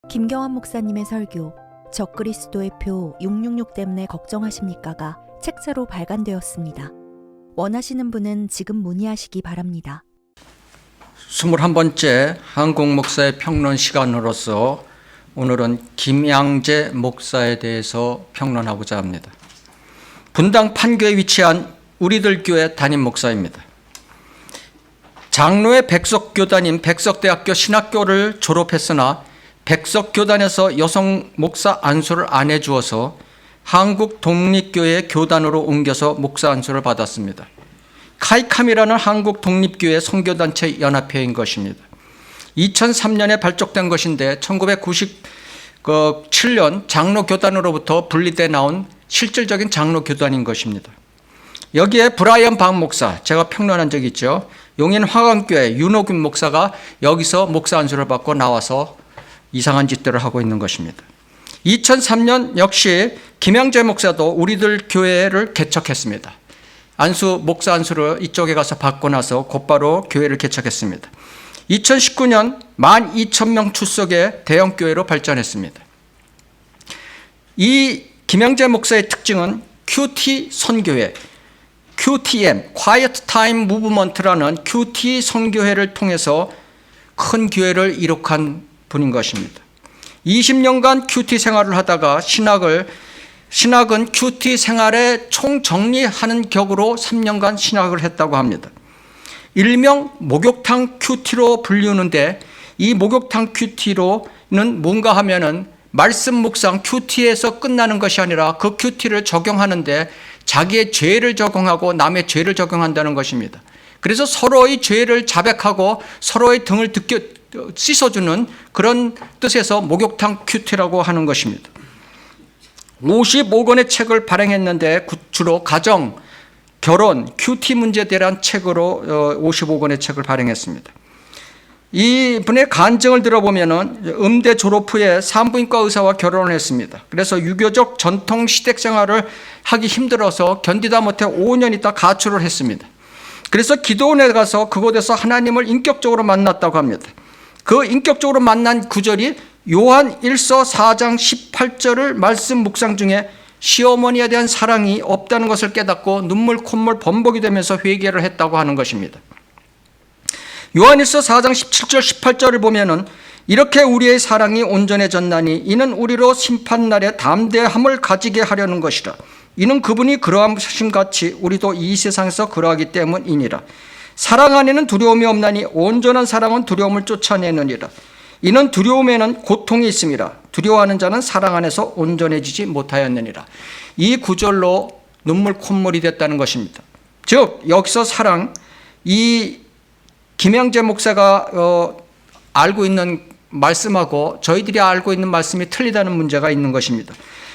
김경환 목사님의 설교 적그리스도의 표 666 때문에 걱정하십니까가 책자로 발간되었습니다. 원하시는 분은 지금 문의하시기 바랍니다. 21번째 한국 목사의 평론 시간으로서 오늘은 김양재 목사에 대해서 평론하고자 합니다. 분당 판교에 위치한 우리들 교회 담임 목사입니다. 장로의 백석교단인 백석대학교 신학교를 졸업했으나 백석교단에서 여성 목사 안수를 안 해주어서 한국 독립교회 교단으로 옮겨서 목사 안수를 받았습니다. 카이캄이라는 한국 독립교회 선교단체 연합회인 것입니다. 2003년에 발족된 것인데 1997년 장로교단으로부터 분리돼 나온 실질적인 장로교단인 것입니다. 여기에 브라이언 박 목사, 제가 평론한 적이 있죠. 용인 화강교회 윤호균 목사가 여기서 목사 안수를 받고 나와서 이상한 짓들을 하고 있는 것입니다. 2003년 역시 김양재 목사도 우리들 교회를 개척했습니다. 목사 안수를 이쪽에 가서 받고 나서 곧바로 교회를 개척했습니다. 2019년 12,000명 출석의 대형 교회로 발전했습니다. 이 김양재 목사의 특징은 QT 선교회, QTM, Quiet Time Movement라는 QT 선교회를 통해서 큰 교회를 이룩한 분인 것입니다. 20년간 QT 생활을 하다가 신학은 QT 생활에 총정리하는 격으로 3년간 신학을 했다고 합니다. 일명 목욕탕 QT로 불리우는데 이 목욕탕 QT로는 뭔가 하면은 말씀 묵상 QT에서 끝나는 것이 아니라 그 QT를 적용하는데 자기의 죄를 적용하고 남의 죄를 적용한다는 것입니다. 그래서 서로의 죄를 자백하고 서로의 등을 씻어주는 그런 뜻에서 목욕탕 QT라고 하는 것입니다. 55권의 책을 발행했는데 주로 가정, 결혼, QT 문제에 대한 책으로 55권의 책을 발행했습니다. 이분의 간증을 들어보면 음대 졸업 후에 산부인과 의사와 결혼을 했습니다. 그래서 유교적 전통 시댁 생활을 하기 힘들어서 견디다 못해 5년 있다 가출을 했습니다. 그래서 기도원에 가서 그곳에서 하나님을 인격적으로 만났다고 합니다. 그 인격적으로 만난 구절이 요한 1서 4장 18절을 말씀 묵상 중에 시어머니에 대한 사랑이 없다는 것을 깨닫고 눈물 콧물 범벅이 되면서 회개를 했다고 하는 것입니다. 요한 1서 4장 17절 18절을 보면은 이렇게 우리의 사랑이 온전해졌나니 이는 우리로 심판날에 담대함을 가지게 하려는 것이라. 이는 그분이 그러하심 같이 우리도 이 세상에서 그러하기 때문이니라. 사랑 안에는 두려움이 없나니 온전한 사랑은 두려움을 쫓아내느니라. 이는 두려움에는 고통이 있음이라. 두려워하는 자는 사랑 안에서 온전해지지 못하였느니라. 이 구절로 눈물 콧물이 됐다는 것입니다. 즉 여기서 사랑, 이 김양재 목사가 알고 있는 말씀하고 저희들이 알고 있는 말씀이 틀리다는 문제가 있는 것입니다.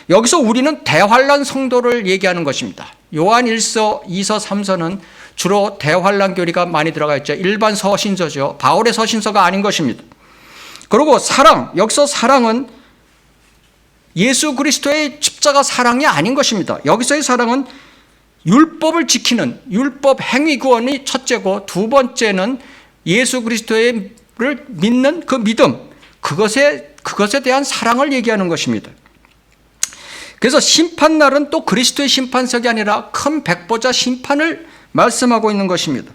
여기서 우리는 대환란 성도를 얘기하는 것입니다. 요한 1서, 2서, 3서는 주로 대환란 교리가 많이 들어가 있죠. 일반 서신서죠. 바울의 서신서가 아닌 것입니다. 그리고 사랑, 여기서 사랑은 예수 그리스도의 십자가 사랑이 아닌 것입니다. 여기서의 사랑은 율법을 지키는 율법 행위 구원이 첫째고 두 번째는 예수 그리스도를 믿는 그 믿음, 그것에 대한 사랑을 얘기하는 것입니다. 그래서 심판날은 또 그리스도의 심판석이 아니라 큰 백보자 심판을 말씀하고 있는 것입니다.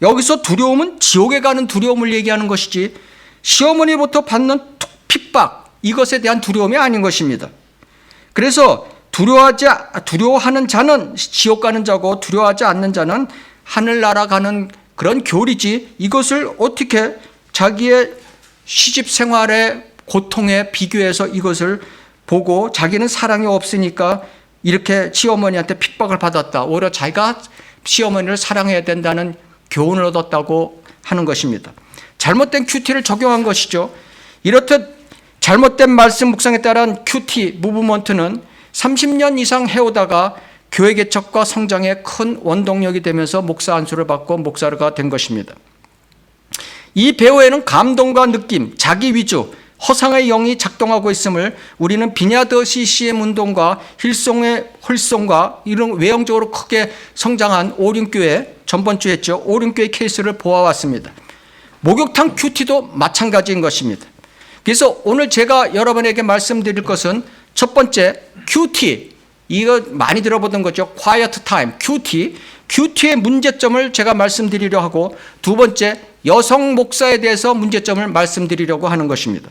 여기서 두려움은 지옥에 가는 두려움을 얘기하는 것이지 시어머니부터 받는 핍박, 이것에 대한 두려움이 아닌 것입니다. 그래서 두려워하는 자는 지옥 가는 자고 두려워하지 않는 자는 하늘나라 가는 그런 교리지, 이것을 어떻게 자기의 시집 생활의 고통에 비교해서 이것을 보고 자기는 사랑이 없으니까 이렇게 시어머니한테 핍박을 받았다, 오히려 자기가 시어머니를 사랑해야 된다는 교훈을 얻었다고 하는 것입니다. 잘못된 QT를 적용한 것이죠. 이렇듯 잘못된 말씀 묵상에 따른 QT 무브먼트는 30년 이상 해오다가 교회 개척과 성장에 큰 원동력이 되면서 목사 안수를 받고 목사가 된 것입니다. 이 배후에는 감동과 느낌, 자기 위주, 허상의 영이 작동하고 있음을 우리는 비냐드 CCM 운동과 힐송의 홀송과 이런 외형적으로 크게 성장한 오륜교회, 전번주에 했죠. 오륜교회 케이스를 보아왔습니다. 목욕탕 QT도 마찬가지인 것입니다. 그래서 오늘 제가 여러분에게 말씀드릴 것은 첫 번째 QT, 이거 많이 들어보던 거죠. Quiet Time, QT의 문제점을 제가 말씀드리려 하고, 두 번째 여성 목사에 대해서 문제점을 말씀드리려고 하는 것입니다.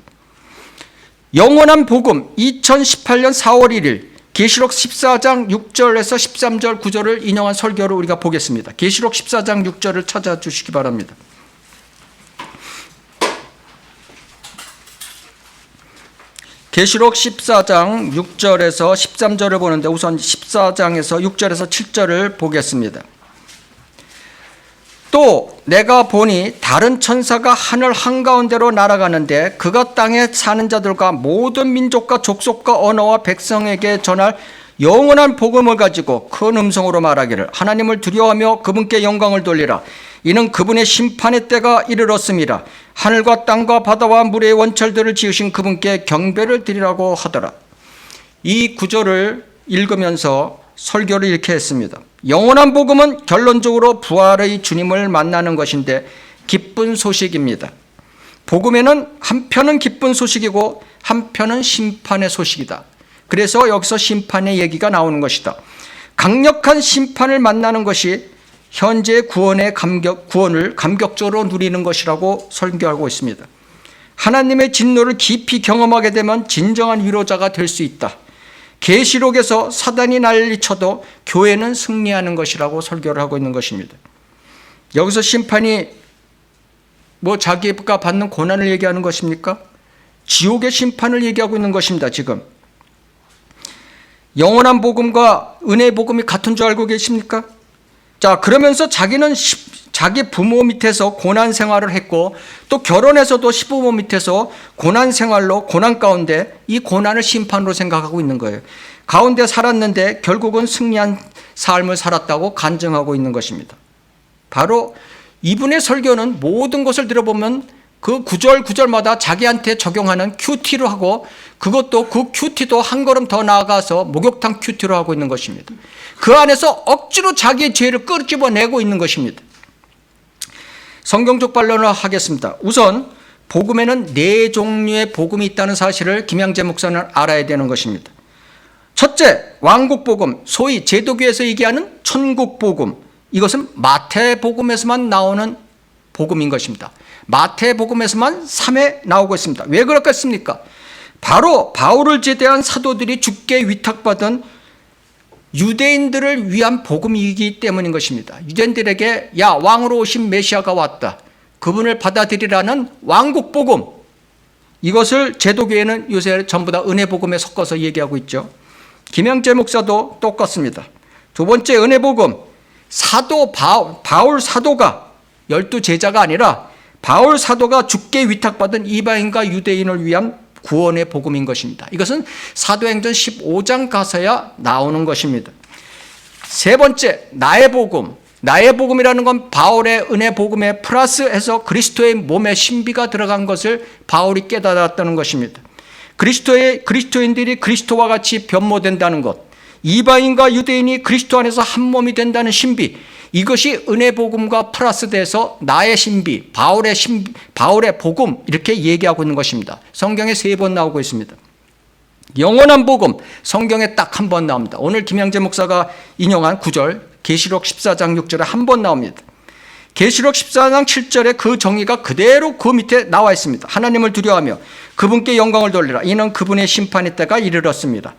영원한 복음 2018년 4월 1일 계시록 14장 6절에서 13절 9절을 인용한 설교를 우리가 보겠습니다. 계시록 14장 6절을 찾아주시기 바랍니다. 계시록 14장 6절에서 13절을 보는데 우선 14장에서 6절에서 7절을 보겠습니다. 또 내가 보니 다른 천사가 하늘 한가운데로 날아가는데 그가 땅에 사는 자들과 모든 민족과 족속과 언어와 백성에게 전할 영원한 복음을 가지고 큰 음성으로 말하기를 하나님을 두려워하며 그분께 영광을 돌리라. 이는 그분의 심판의 때가 이르렀습니다. 하늘과 땅과 바다와 물의 원철들을 지으신 그분께 경배를 드리라고 하더라. 이 구절을 읽으면서 설교를 이렇게 했습니다. 영원한 복음은 결론적으로 부활의 주님을 만나는 것인데 기쁜 소식입니다. 복음에는 한편은 기쁜 소식이고 한편은 심판의 소식이다. 그래서 여기서 심판의 얘기가 나오는 것이다. 강력한 심판을 만나는 것이 현재 구원을 감격적으로 누리는 것이라고 설교하고 있습니다. 하나님의 진노를 깊이 경험하게 되면 진정한 위로자가 될 수 있다. 계시록에서 사단이 난리쳐도 교회는 승리하는 것이라고 설교를 하고 있는 것입니다. 여기서 심판이 자기가 받는 고난을 얘기하는 것입니까? 지옥의 심판을 얘기하고 있는 것입니다. 지금 영원한 복음과 은혜의 복음이 같은 줄 알고 계십니까? 자, 그러면서 자기는 자기 부모 밑에서 고난 생활을 했고 또 결혼해서도 시부모 밑에서 고난 생활로 고난 가운데 이 고난을 심판으로 생각하고 있는 거예요. 가운데 살았는데 결국은 승리한 삶을 살았다고 간증하고 있는 것입니다. 바로 이분의 설교는 모든 것을 들어보면 그 구절마다 자기한테 적용하는 큐티로 하고 그것도 그 큐티도 한 걸음 더 나아가서 목욕탕 큐티로 하고 있는 것입니다. 그 안에서 억지로 자기의 죄를 끄집어내고 있는 것입니다. 성경적 반론을 하겠습니다. 우선 복음에는 네 종류의 복음이 있다는 사실을 김양재 목사는 알아야 되는 것입니다. 첫째, 왕국복음, 소위 제도교에서 얘기하는 천국복음. 이것은 마태복음에서만 나오는 복음인 것입니다. 마태복음에서만 3회 나오고 있습니다. 왜 그렇겠습니까? 바로 바울을 제대한 사도들이 죽게 위탁받은 유대인들을 위한 복음이기 때문인 것입니다. 유대인들에게 야, 왕으로 오신 메시아가 왔다. 그분을 받아들이라는 왕국복음. 이것을 제도교회는 요새 전부 다 은혜복음에 섞어서 얘기하고 있죠. 김영재 목사도 똑같습니다. 두 번째 은혜복음. 사도 바울 사도가 12제자가 아니라 바울 사도가 죽게 위탁받은 이방인과 유대인을 위한 구원의 복음인 것입니다. 이것은 사도행전 15장 가서야 나오는 것입니다. 세 번째, 나의 복음. 나의 복음이라는 건 바울의 은혜 복음에 플러스해서 그리스도의 몸에 신비가 들어간 것을 바울이 깨달았다는 것입니다. 그리스도인들이 그리스도와 같이 변모된다는 것, 이방인과 유대인이 그리스도 안에서 한 몸이 된다는 신비, 이것이 은혜 복음과 플러스돼서 나의 신비, 바울의 복음 이렇게 얘기하고 있는 것입니다. 성경에 3번 나오고 있습니다. 영원한 복음, 성경에 딱 한 번 나옵니다. 오늘 김양재 목사가 인용한 9절, 계시록 14장 6절에 한 번 나옵니다. 계시록 14장 7절에 그 정의가 그대로 그 밑에 나와 있습니다. 하나님을 두려워하며 그분께 영광을 돌리라. 이는 그분의 심판의 때가 이르렀습니다.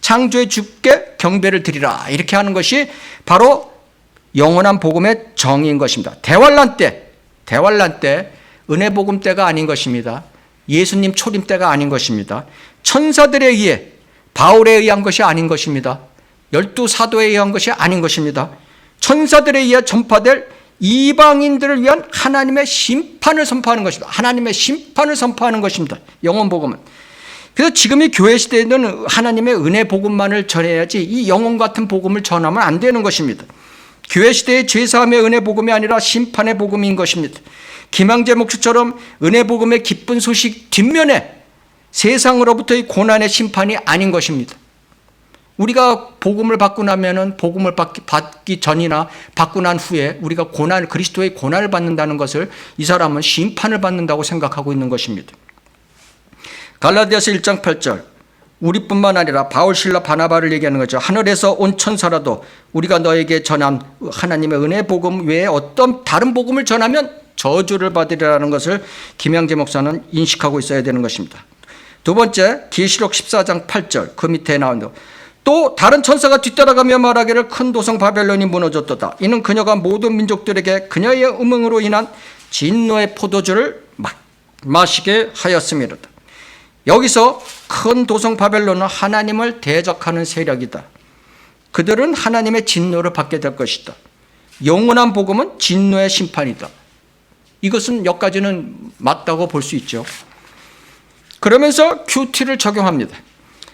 창조의 주께 경배를 드리라. 이렇게 하는 것이 바로 영원한 복음의 정의인 것입니다. 대환란 때 은혜 복음 때가 아닌 것입니다. 예수님 초림 때가 아닌 것입니다. 천사들에 의해 바울에 의한 것이 아닌 것입니다. 12사도에 의한 것이 아닌 것입니다. 천사들에 의해 전파될 이방인들을 위한 하나님의 심판을 선포하는 것입니다. 하나님의 심판을 선포하는 것입니다. 영원 복음은. 그래서 지금의 교회 시대에는 하나님의 은혜 복음만을 전해야지 이 영혼 같은 복음을 전하면 안 되는 것입니다. 교회 시대의 죄사함의 은혜 복음이 아니라 심판의 복음인 것입니다. 김양재 목사처럼 은혜 복음의 기쁜 소식 뒷면에 세상으로부터의 고난의 심판이 아닌 것입니다. 우리가 복음을 받고 나면은 복음을 받기 전이나 받고 난 후에 우리가 그리스도의 고난을 받는다는 것을 이 사람은 심판을 받는다고 생각하고 있는 것입니다. 갈라디아서 1장 8절, 우리뿐만 아니라 바울, 실라, 바나바를 얘기하는 거죠. 하늘에서 온 천사라도 우리가 너에게 전한 하나님의 은혜 복음 외에 어떤 다른 복음을 전하면 저주를 받으리라는 것을 김양재 목사는 인식하고 있어야 되는 것입니다. 두 번째, 계시록 14장 8절, 그 밑에 나오는 또 다른 천사가 뒤따라가며 말하기를 큰 도성 바벨론이 무너졌도다. 이는 그녀가 모든 민족들에게 그녀의 음흥으로 인한 진노의 포도주를 마시게 하였음이로다. 여기서 큰 도성 바벨론은 하나님을 대적하는 세력이다. 그들은 하나님의 진노를 받게 될 것이다. 영원한 복음은 진노의 심판이다. 이것은 여기까지는 맞다고 볼 수 있죠. 그러면서 큐티를 적용합니다.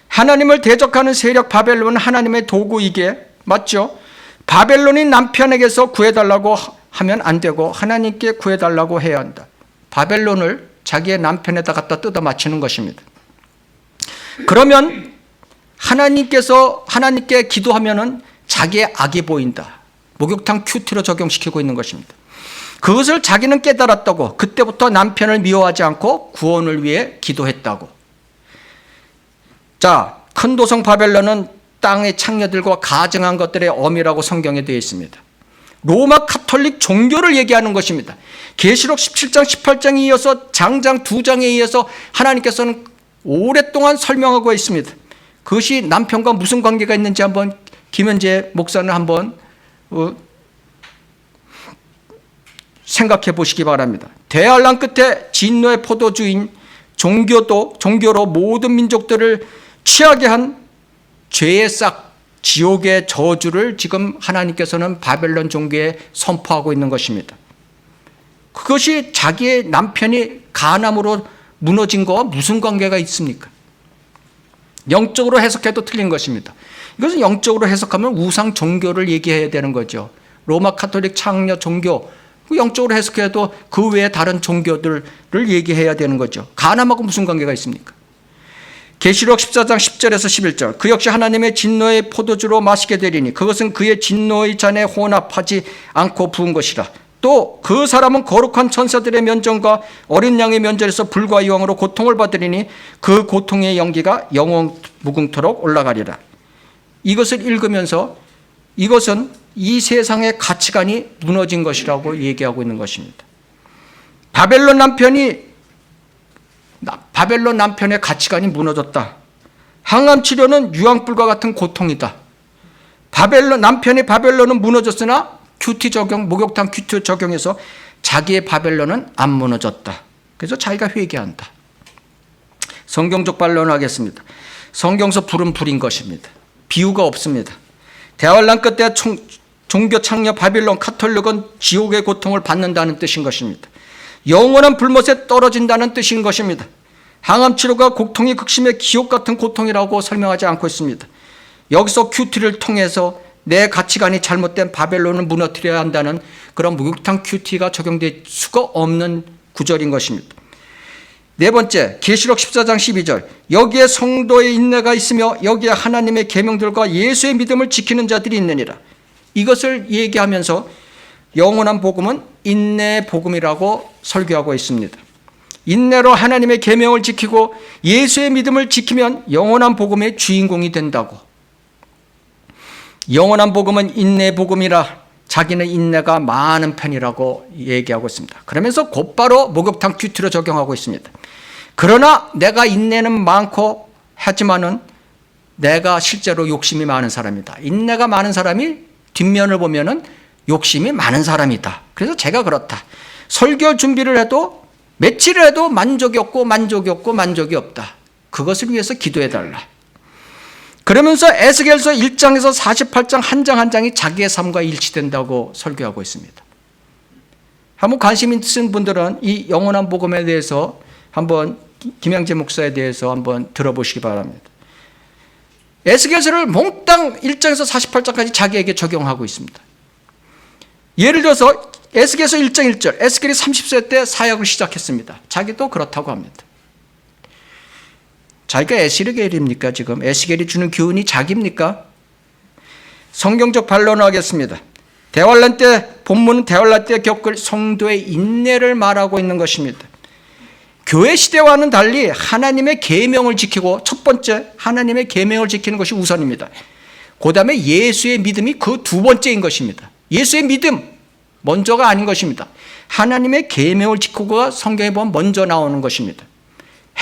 하나님을 대적하는 세력 바벨론은 하나님의 도구이기에 맞죠? 바벨론이 남편에게서 구해달라고 하면 안 되고 하나님께 구해달라고 해야 한다. 바벨론을 자기의 남편에다 갖다 뜯어 맞추는 것입니다. 그러면 하나님께 기도하면은 자기의 악이 보인다. 목욕탕 큐티로 적용시키고 있는 것입니다. 그것을 자기는 깨달았다고, 그때부터 남편을 미워하지 않고 구원을 위해 기도했다고. 자, 큰 도성 바벨론은 땅의 창녀들과 가증한 것들의 어미라고 성경에 되어 있습니다. 로마 카톨릭 종교를 얘기하는 것입니다. 계시록 17장 18장에 이어서 장장 2장에 이어서 하나님께서는 오랫동안 설명하고 있습니다. 그것이 남편과 무슨 관계가 있는지 한번 김현재 목사는 한번 생각해 보시기 바랍니다. 대환란 끝에 진노의 포도주인 종교로 모든 민족들을 취하게 한 죄의 싹, 지옥의 저주를 지금 하나님께서는 바벨론 종교에 선포하고 있는 것입니다. 그것이 자기의 남편이 간암으로 무너진 거와 무슨 관계가 있습니까? 영적으로 해석해도 틀린 것입니다. 이것은 영적으로 해석하면 우상 종교를 얘기해야 되는 거죠. 로마 카톨릭 창녀 종교, 영적으로 해석해도 그 외에 다른 종교들을 얘기해야 되는 거죠. 간암하고 무슨 관계가 있습니까? 계시록 14장 10절에서 11절, 그 역시 하나님의 진노의 포도주로 마시게 되리니 그것은 그의 진노의 잔에 혼합하지 않고 부은 것이라. 또 그 사람은 거룩한 천사들의 면전과 어린 양의 면전에서 불과 유황으로 고통을 받으리니 그 고통의 연기가 영원 무궁토록 올라가리라. 이것을 읽으면서 이것은 이 세상의 가치관이 무너진 것이라고 얘기하고 있는 것입니다. 바벨론 남편의 가치관이 무너졌다. 항암 치료는 유황불과 같은 고통이다. 남편의 바벨론은 무너졌으나 큐티 적용, 목욕탕 큐티 적용해서 자기의 바벨론은 안 무너졌다. 그래서 자기가 회개한다. 성경적 반론을 하겠습니다. 성경서 불은 불인 것입니다. 비유가 없습니다. 대환란 끝에 종교 창녀 바빌론 카톨릭은 지옥의 고통을 받는다는 뜻인 것입니다. 영원한 불못에 떨어진다는 뜻인 것입니다. 항암 치료가 고통이 극심의 기옥 같은 고통이라고 설명하지 않고 있습니다. 여기서 큐티를 통해서 내 가치관이 잘못된 바벨론을 무너뜨려야 한다는 그런 목욕탕 큐티가 적용될 수가 없는 구절인 것입니다. 네 번째, 계시록 14장 12절, 여기에 성도의 인내가 있으며 여기에 하나님의 계명들과 예수의 믿음을 지키는 자들이 있느니라. 이것을 얘기하면서 영원한 복음은 인내의 복음이라고 설교하고 있습니다. 인내로 하나님의 계명을 지키고 예수의 믿음을 지키면 영원한 복음의 주인공이 된다고. 영원한 복음은 인내의 복음이라 자기는 인내가 많은 편이라고 얘기하고 있습니다. 그러면서 곧바로 목욕탕 큐티로 적용하고 있습니다. 그러나 내가 인내는 많고 하지만은 내가 실제로 욕심이 많은 사람이다. 인내가 많은 사람이 뒷면을 보면은 욕심이 많은 사람이다. 그래서 제가 그렇다. 설교 준비를 해도 며칠을 해도 만족이 없다. 그것을 위해서 기도해달라. 그러면서 에스겔서 1장에서 48장 한 장 한 장이 자기의 삶과 일치된다고 설교하고 있습니다. 한번 관심 있으신 분들은 이 영원한 복음에 대해서 한번 김양재 목사에 대해서 한번 들어보시기 바랍니다. 에스겔서를 몽땅 1장에서 48장까지 자기에게 적용하고 있습니다. 예를 들어서 에스겔서 1장 1절, 에스겔이 30세 때 사역을 시작했습니다. 자기도 그렇다고 합니다. 자기가 에스겔입니까? 지금 에스겔이 주는 교훈이 자기입니까? 성경적 반론을 하겠습니다. 대환란 때, 본문은 대환란 때 겪을 성도의 인내를 말하고 있는 것입니다. 교회 시대와는 달리 하나님의 계명을 지키고, 첫 번째 하나님의 계명을 지키는 것이 우선입니다. 그 다음에 예수의 믿음이 그 두 번째인 것입니다. 예수의 믿음 먼저가 아닌 것입니다. 하나님의 계명을 지키고가 성경에 보면 먼저 나오는 것입니다.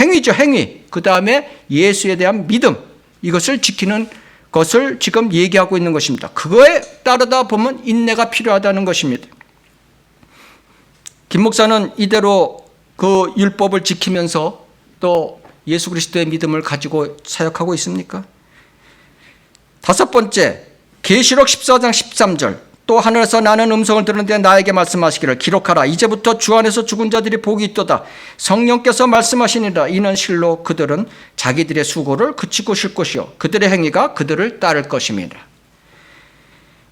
행위죠, 행위. 그 다음에 예수에 대한 믿음, 이것을 지키는 것을 지금 얘기하고 있는 것입니다. 그거에 따르다 보면 인내가 필요하다는 것입니다. 김 목사는 이대로 그 율법을 지키면서 또 예수 그리스도의 믿음을 가지고 사역하고 있습니까? 다섯 번째, 계시록 14장 13절. 또 하늘에서 나는 음성을 들었는데 나에게 말씀하시기를 기록하라. 이제부터 주 안에서 죽은 자들이 복이 있도다. 성령께서 말씀하시니라. 이는 실로 그들은 자기들의 수고를 그치고 쉴 것이요 그들의 행위가 그들을 따를 것임이라.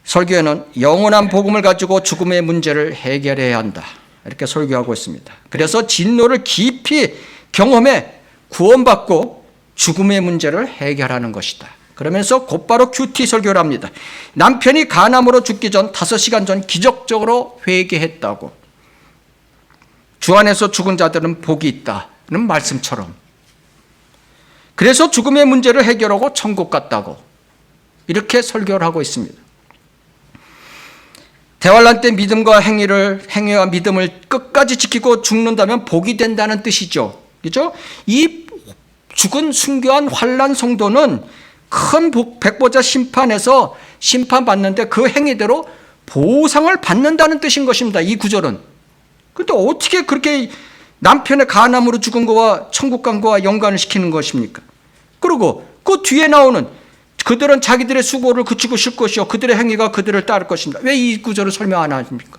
설교에는 영원한 복음을 가지고 죽음의 문제를 해결해야 한다, 이렇게 설교하고 있습니다. 그래서 진노를 깊이 경험해 구원받고 죽음의 문제를 해결하는 것이다. 그러면서 곧바로 큐티 설교를 합니다. 남편이 간암으로 죽기 전 5시간 전 기적적으로 회개했다고. 주 안에서 죽은 자들은 복이 있다는 말씀처럼. 그래서 죽음의 문제를 해결하고 천국 갔다고. 이렇게 설교를 하고 있습니다. 대환란 때 믿음과 행위와 믿음을 끝까지 지키고 죽는다면 복이 된다는 뜻이죠. 그죠? 이 죽은 순교한 환란 성도는 큰 백보자 심판에서 심판받는데 그 행위대로 보상을 받는다는 뜻인 것입니다. 이 구절은. 그런데 어떻게 그렇게 남편의 간암으로 죽은 거와 천국 간 거와 연관을 시키는 것입니까? 그리고 그 뒤에 나오는 그들은 자기들의 수고를 그치고 쉴 것이요 그들의 행위가 그들을 따를 것입니다. 왜 이 구절을 설명 안 하십니까?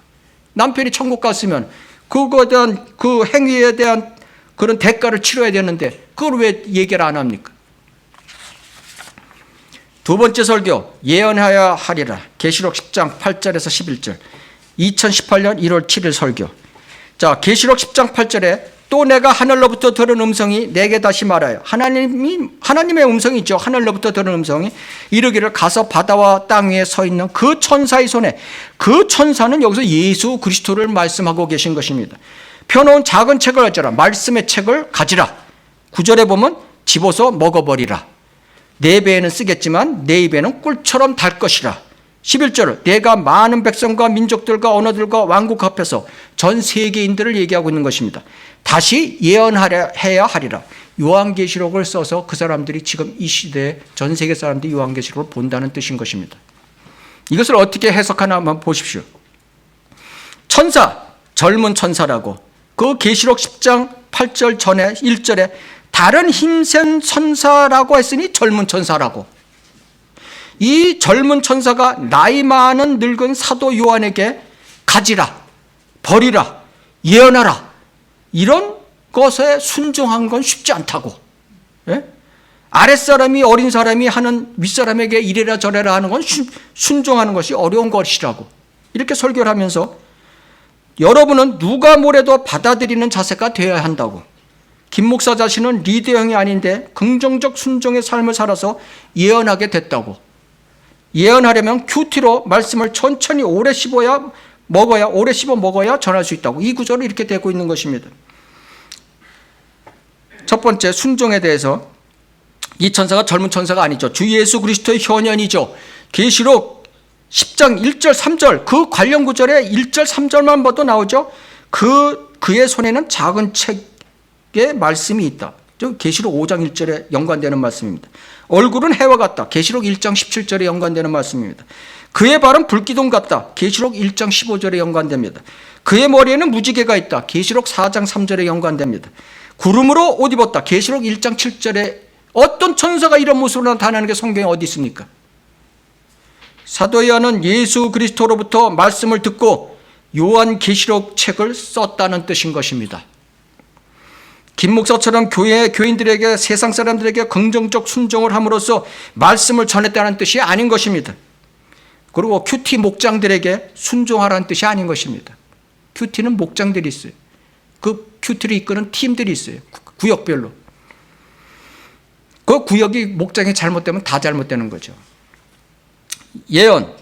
남편이 천국 갔으면 그거에 대한 그 행위에 대한 그런 대가를 치러야 되는데 그걸 왜 얘기를 안 합니까? 두 번째 설교, 예언하여야 하리라. 계시록 10장 8절에서 11절. 2018년 1월 7일 설교. 자, 계시록 10장 8절에 또 내가 하늘로부터 들은 음성이 내게 다시 말하여. 하나님의 음성이 있죠. 하늘로부터 들은 음성이 이르기를 가서 바다와 땅 위에 서 있는 그 천사의 손에, 그 천사는 여기서 예수 그리스도를 말씀하고 계신 것입니다. 펴놓은 작은 책을 가져라. 말씀의 책을 가지라. 9절에 보면 집어서 먹어버리라. 내 배에는 쓰겠지만 내 입에는 꿀처럼 달 것이라. 11절, 내가 많은 백성과 민족들과 언어들과 왕국 앞에서 전 세계인들을 얘기하고 있는 것입니다. 다시 예언해야 하리라. 요한계시록을 써서 그 사람들이 지금 이 시대에 전 세계 사람들이 요한계시록을 본다는 뜻인 것입니다. 이것을 어떻게 해석하나 한번 보십시오. 천사, 젊은 천사라고. 그 계시록 10장 8절 전에 1절에 다른 힘센 천사라고 했으니 젊은 천사라고. 이 젊은 천사가 나이 많은 늙은 사도 요한에게 가지라, 버리라, 예언하라, 이런 것에 순종한 건 쉽지 않다고. 예? 아랫사람이 어린 사람이 하는 윗사람에게 이래라 저래라 하는 건 순종하는 것이 어려운 것이라고. 이렇게 설교를 하면서 여러분은 누가 뭐래도 받아들이는 자세가 되어야 한다고. 김 목사 자신은 리더형이 아닌데 긍정적 순종의 삶을 살아서 예언하게 됐다고. 예언하려면 큐티로 말씀을 천천히 오래 씹어 먹어야 전할 수 있다고. 이 구절은 이렇게 되고 있는 것입니다. 첫 번째, 순종에 대해서 이 천사가 젊은 천사가 아니죠. 주 예수 그리스도의 현현이죠. 계시록 10장 1절 3절 그 관련 구절에 1절 3절만 봐도 나오죠. 그의 손에는 작은 책의 말씀이 있다. 계시록 5장 1절에 연관되는 말씀입니다. 얼굴은 해와 같다. 계시록 1장 17절에 연관되는 말씀입니다. 그의 발은 불기둥 같다. 계시록 1장 15절에 연관됩니다. 그의 머리에는 무지개가 있다. 계시록 4장 3절에 연관됩니다. 구름으로 옷 입었다. 계시록 1장 7절에 어떤 천사가 이런 모습으로 나타나는 게 성경에 어디 있습니까? 사도 요한은 예수 그리스도로부터 말씀을 듣고 요한 계시록 책을 썼다는 뜻인 것입니다. 김 목사처럼 교인들에게 세상 사람들에게 긍정적 순종을 함으로써 말씀을 전했다는 뜻이 아닌 것입니다. 그리고 큐티 목장들에게 순종하라는 뜻이 아닌 것입니다. 큐티는 목장들이 있어요. 그 큐티를 이끄는 팀들이 있어요. 구역별로. 그 구역이 목장이 잘못되면 다 잘못되는 거죠. 예언,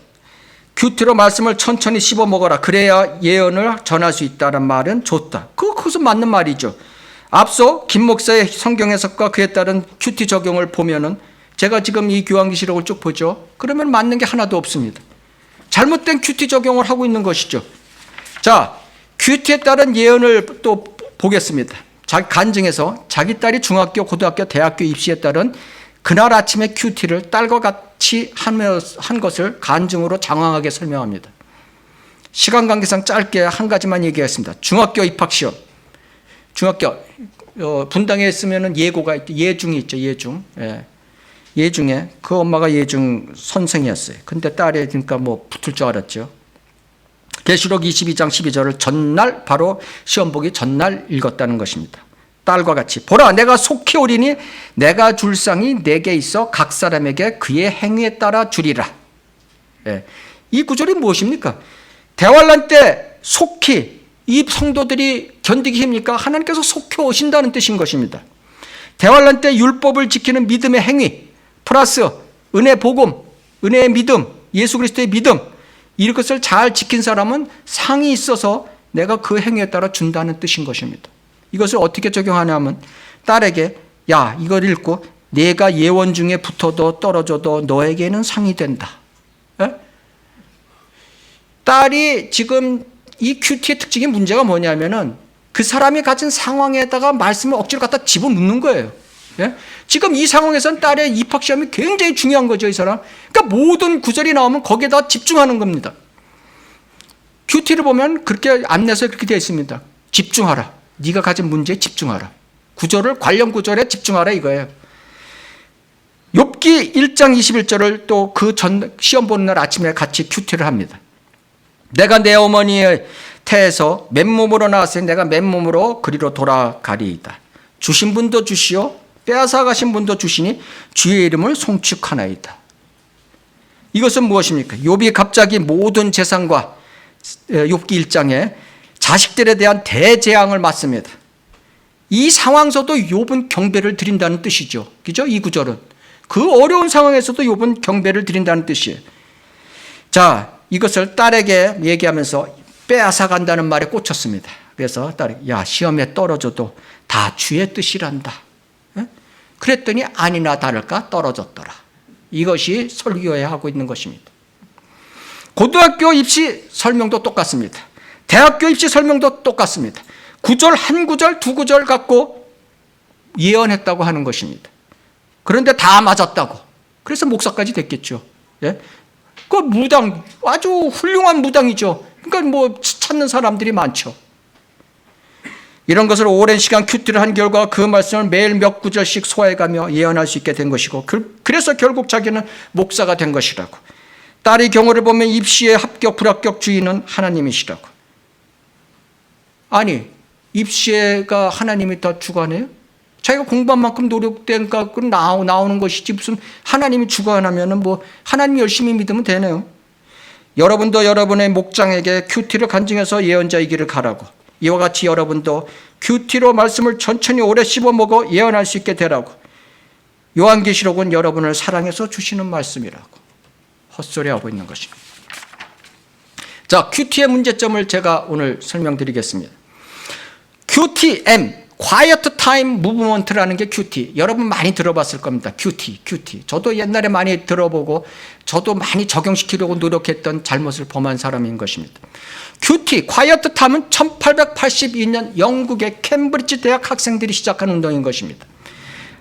큐티로 말씀을 천천히 씹어 먹어라. 그래야 예언을 전할 수 있다는 말은 좋다. 그것은 맞는 말이죠. 앞서 김 목사의 성경 해석과 그에 따른 큐티 적용을 보면은 제가 지금 이 교환기시록을 쭉 보죠. 그러면 맞는 게 하나도 없습니다. 잘못된 큐티 적용을 하고 있는 것이죠. 자, 큐티에 따른 예언을 또 보겠습니다. 간증에서 자기 딸이 중학교, 고등학교, 대학교 입시에 따른 그날 아침에 큐티를 딸과 같이 한 것을 간증으로 장황하게 설명합니다. 시간 관계상 짧게 한 가지만 얘기하겠습니다. 중학교 입학시험. 중학교 분당에 있으면 예고가 있죠. 예중이 있죠. 예중. 예. 예중에 그 엄마가 예중 선생이었어요. 근데 딸이 그러니까 뭐 붙을 줄 알았죠. 계시록 22장 12절을 전날 바로 시험 보기 전날 읽었다는 것입니다. 딸과 같이 보라 내가 속히 오리니 내가 줄 상이 내게 있어 각 사람에게 그의 행위에 따라 주리라. 예. 이 구절이 무엇입니까? 대환란 때 속히 이 성도들이 견디기 힘입니까? 하나님께서 속히 오신다는 뜻인 것입니다. 대환란 때 율법을 지키는 믿음의 행위 플러스 은혜 복음, 은혜의 믿음, 예수 그리스도의 믿음 이것을 잘 지킨 사람은 상이 있어서 내가 그 행위에 따라 준다는 뜻인 것입니다. 이것을 어떻게 적용하냐면 딸에게 야 이걸 읽고 내가 예원 중에 붙어도 떨어져도 너에게는 상이 된다. 에? 딸이 지금 이 큐티의 특징이 문제가 뭐냐면은 그 사람이 가진 상황에다가 말씀을 억지로 갖다 집어넣는 거예요. 예? 지금 이 상황에서는 딸의 입학시험이 굉장히 중요한 거죠, 이 사람. 그러니까 모든 구절이 나오면 거기에다 집중하는 겁니다. 큐티를 보면 그렇게 안내서에 그렇게 되어 있습니다. 집중하라. 네가 가진 문제에 집중하라. 구절을 관련 구절에 집중하라 이거예요. 욥기 1장 21절을 또 그 전 시험 보는 날 아침에 같이 큐티를 합니다. 내가 내 어머니의 태에서 맨몸으로 나왔으니 내가 맨몸으로 그리로 돌아가리이다. 주신 분도 주시오 빼앗아 가신 분도 주시니 주의 이름을 송축하나이다. 이것은 무엇입니까? 욥이 갑자기 모든 재산과 욥기 1장에 자식들에 대한 대재앙을 맞습니다. 이 상황에서도 욥은 경배를 드린다는 뜻이죠. 그죠? 이 구절은. 그 어려운 상황에서도 욥은 경배를 드린다는 뜻이에요. 자, 이것을 딸에게 얘기하면서 빼앗아 간다는 말에 꽂혔습니다. 그래서 딸이 야 시험에 떨어져도 다 주의 뜻이란다. 그랬더니 아니나 다를까 떨어졌더라. 이것이 설교에 하고 있는 것입니다. 고등학교 입시 설명도 똑같습니다. 대학교 입시 설명도 똑같습니다. 구절 한 구절 두 구절 갖고 예언했다고 하는 것입니다. 그런데 다 맞았다고. 그래서 목사까지 됐겠죠. 예? 그 무당 아주 훌륭한 무당이죠. 그러니까 뭐 찾는 사람들이 많죠. 이런 것을 오랜 시간 큐티를 한 결과 그 말씀을 매일 몇 구절씩 소화해가며 예언할 수 있게 된 것이고 그래서 결국 자기는 목사가 된 것이라고. 딸의 경우를 보면 입시의 합격 불합격 주인은 하나님이시라고. 아니 입시가 하나님이 다 주관해요? 자기가 공부한 만큼 노력된 거 나오는 것이지 무슨 하나님이 주관하면은 뭐 하나님 열심히 믿으면 되네요. 여러분도 여러분의 목장에게 큐티를 간증해서 예언자의 길을 가라고. 이와 같이 여러분도 큐티로 말씀을 천천히 오래 씹어먹어 예언할 수 있게 되라고. 요한계시록은 여러분을 사랑해서 주시는 말씀이라고 헛소리하고 있는 것입니다. 자, 큐티의 문제점을 제가 오늘 설명드리겠습니다. QTM, Quiet Time Movement라는 게 큐티. 여러분 많이 들어봤을 겁니다. 큐티. 저도 옛날에 많이 들어보고 저도 많이 적용시키려고 노력했던 잘못을 범한 사람인 것입니다. 큐티, Quiet Time은 1882년 영국의 캠브리지 대학 학생들이 시작한 운동인 것입니다.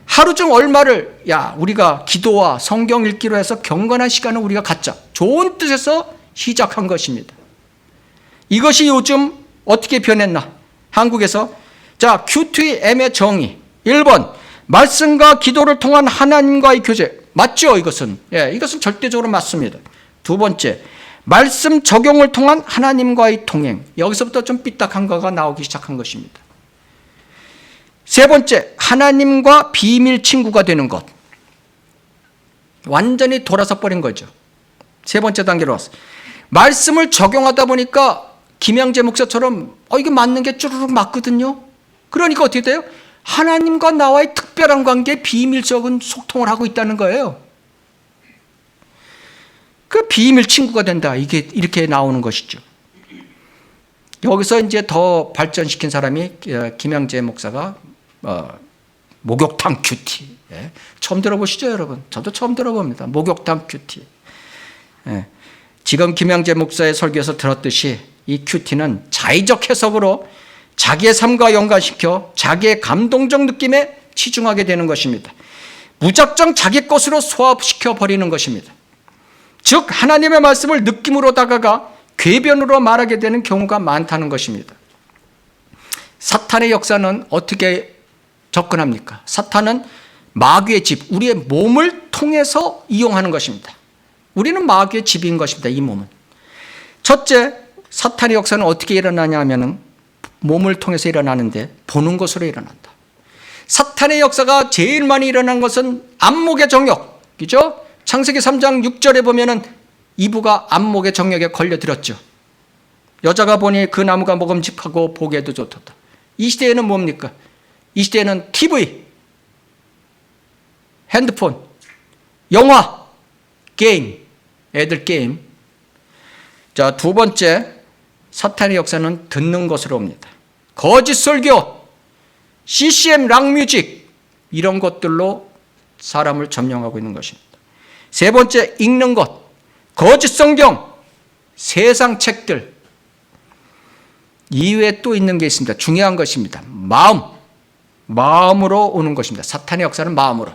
하루 중 얼마를 우리가 기도와 성경 읽기로 해서 경건한 시간을 우리가 갖자. 좋은 뜻에서 시작한 것입니다. 이것이 요즘 어떻게 변했나? 한국에서 자, QTM의 정의 1번 말씀과 기도를 통한 하나님과의 교제 맞죠? 이것은 이것은 절대적으로 맞습니다. 두 번째 말씀 적용을 통한 하나님과의 동행 여기서부터 좀 삐딱한 거가 나오기 시작한 것입니다. 세 번째 하나님과 비밀 친구가 되는 것 완전히 돌아서 버린 거죠. 세 번째 단계로 왔어요. 말씀을 적용하다 보니까 김양재 목사처럼 이게 맞는 게 쭈루룩 맞거든요. 그러니까 어떻게 돼요? 하나님과 나와의 특별한 관계에 비밀적인 소통을 하고 있다는 거예요. 그 비밀 친구가 된다. 이게 이렇게 나오는 것이죠. 여기서 이제 더 발전시킨 사람이 김양재 목사가 목욕탕 큐티. 예. 처음 들어보시죠, 여러분? 저도 처음 들어봅니다. 목욕탕 큐티. 예. 지금 김양재 목사의 설교에서 들었듯이 이 큐티는 자의적 해석으로 자기의 삶과 연관시켜 자기의 감동적 느낌에 치중하게 되는 것입니다. 무작정 자기 것으로 소화시켜 버리는 것입니다. 즉 하나님의 말씀을 느낌으로 다가가 궤변으로 말하게 되는 경우가 많다는 것입니다. 사탄의 역사는 어떻게 접근합니까? 사탄은 마귀의 집, 우리의 몸을 통해서 이용하는 것입니다. 우리는 마귀의 집인 것입니다. 이 몸은. 첫째, 사탄의 역사는 어떻게 일어나냐 하면은 몸을 통해서 일어나는데 보는 것으로 일어난다. 사탄의 역사가 제일 많이 일어난 것은 안목의 정욕이죠. 창세기 3장 6절에 보면은 이브가 안목의 정욕에 걸려들었죠. 여자가 보니 그 나무가 먹음직하고 보기에도 좋다. 이 시대에는 뭡니까? 이 시대에는 TV, 핸드폰, 영화, 게임, 애들 게임. 자, 두 번째, 사탄의 역사는 듣는 것으로 옵니다. 거짓 설교, CCM, 락뮤직 이런 것들로 사람을 점령하고 있는 것입니다. 세 번째, 읽는 것, 거짓 성경, 세상 책들. 이외에 또 있는 게 있습니다. 중요한 것입니다. 마음으로 오는 것입니다. 사탄의 역사는 마음으로.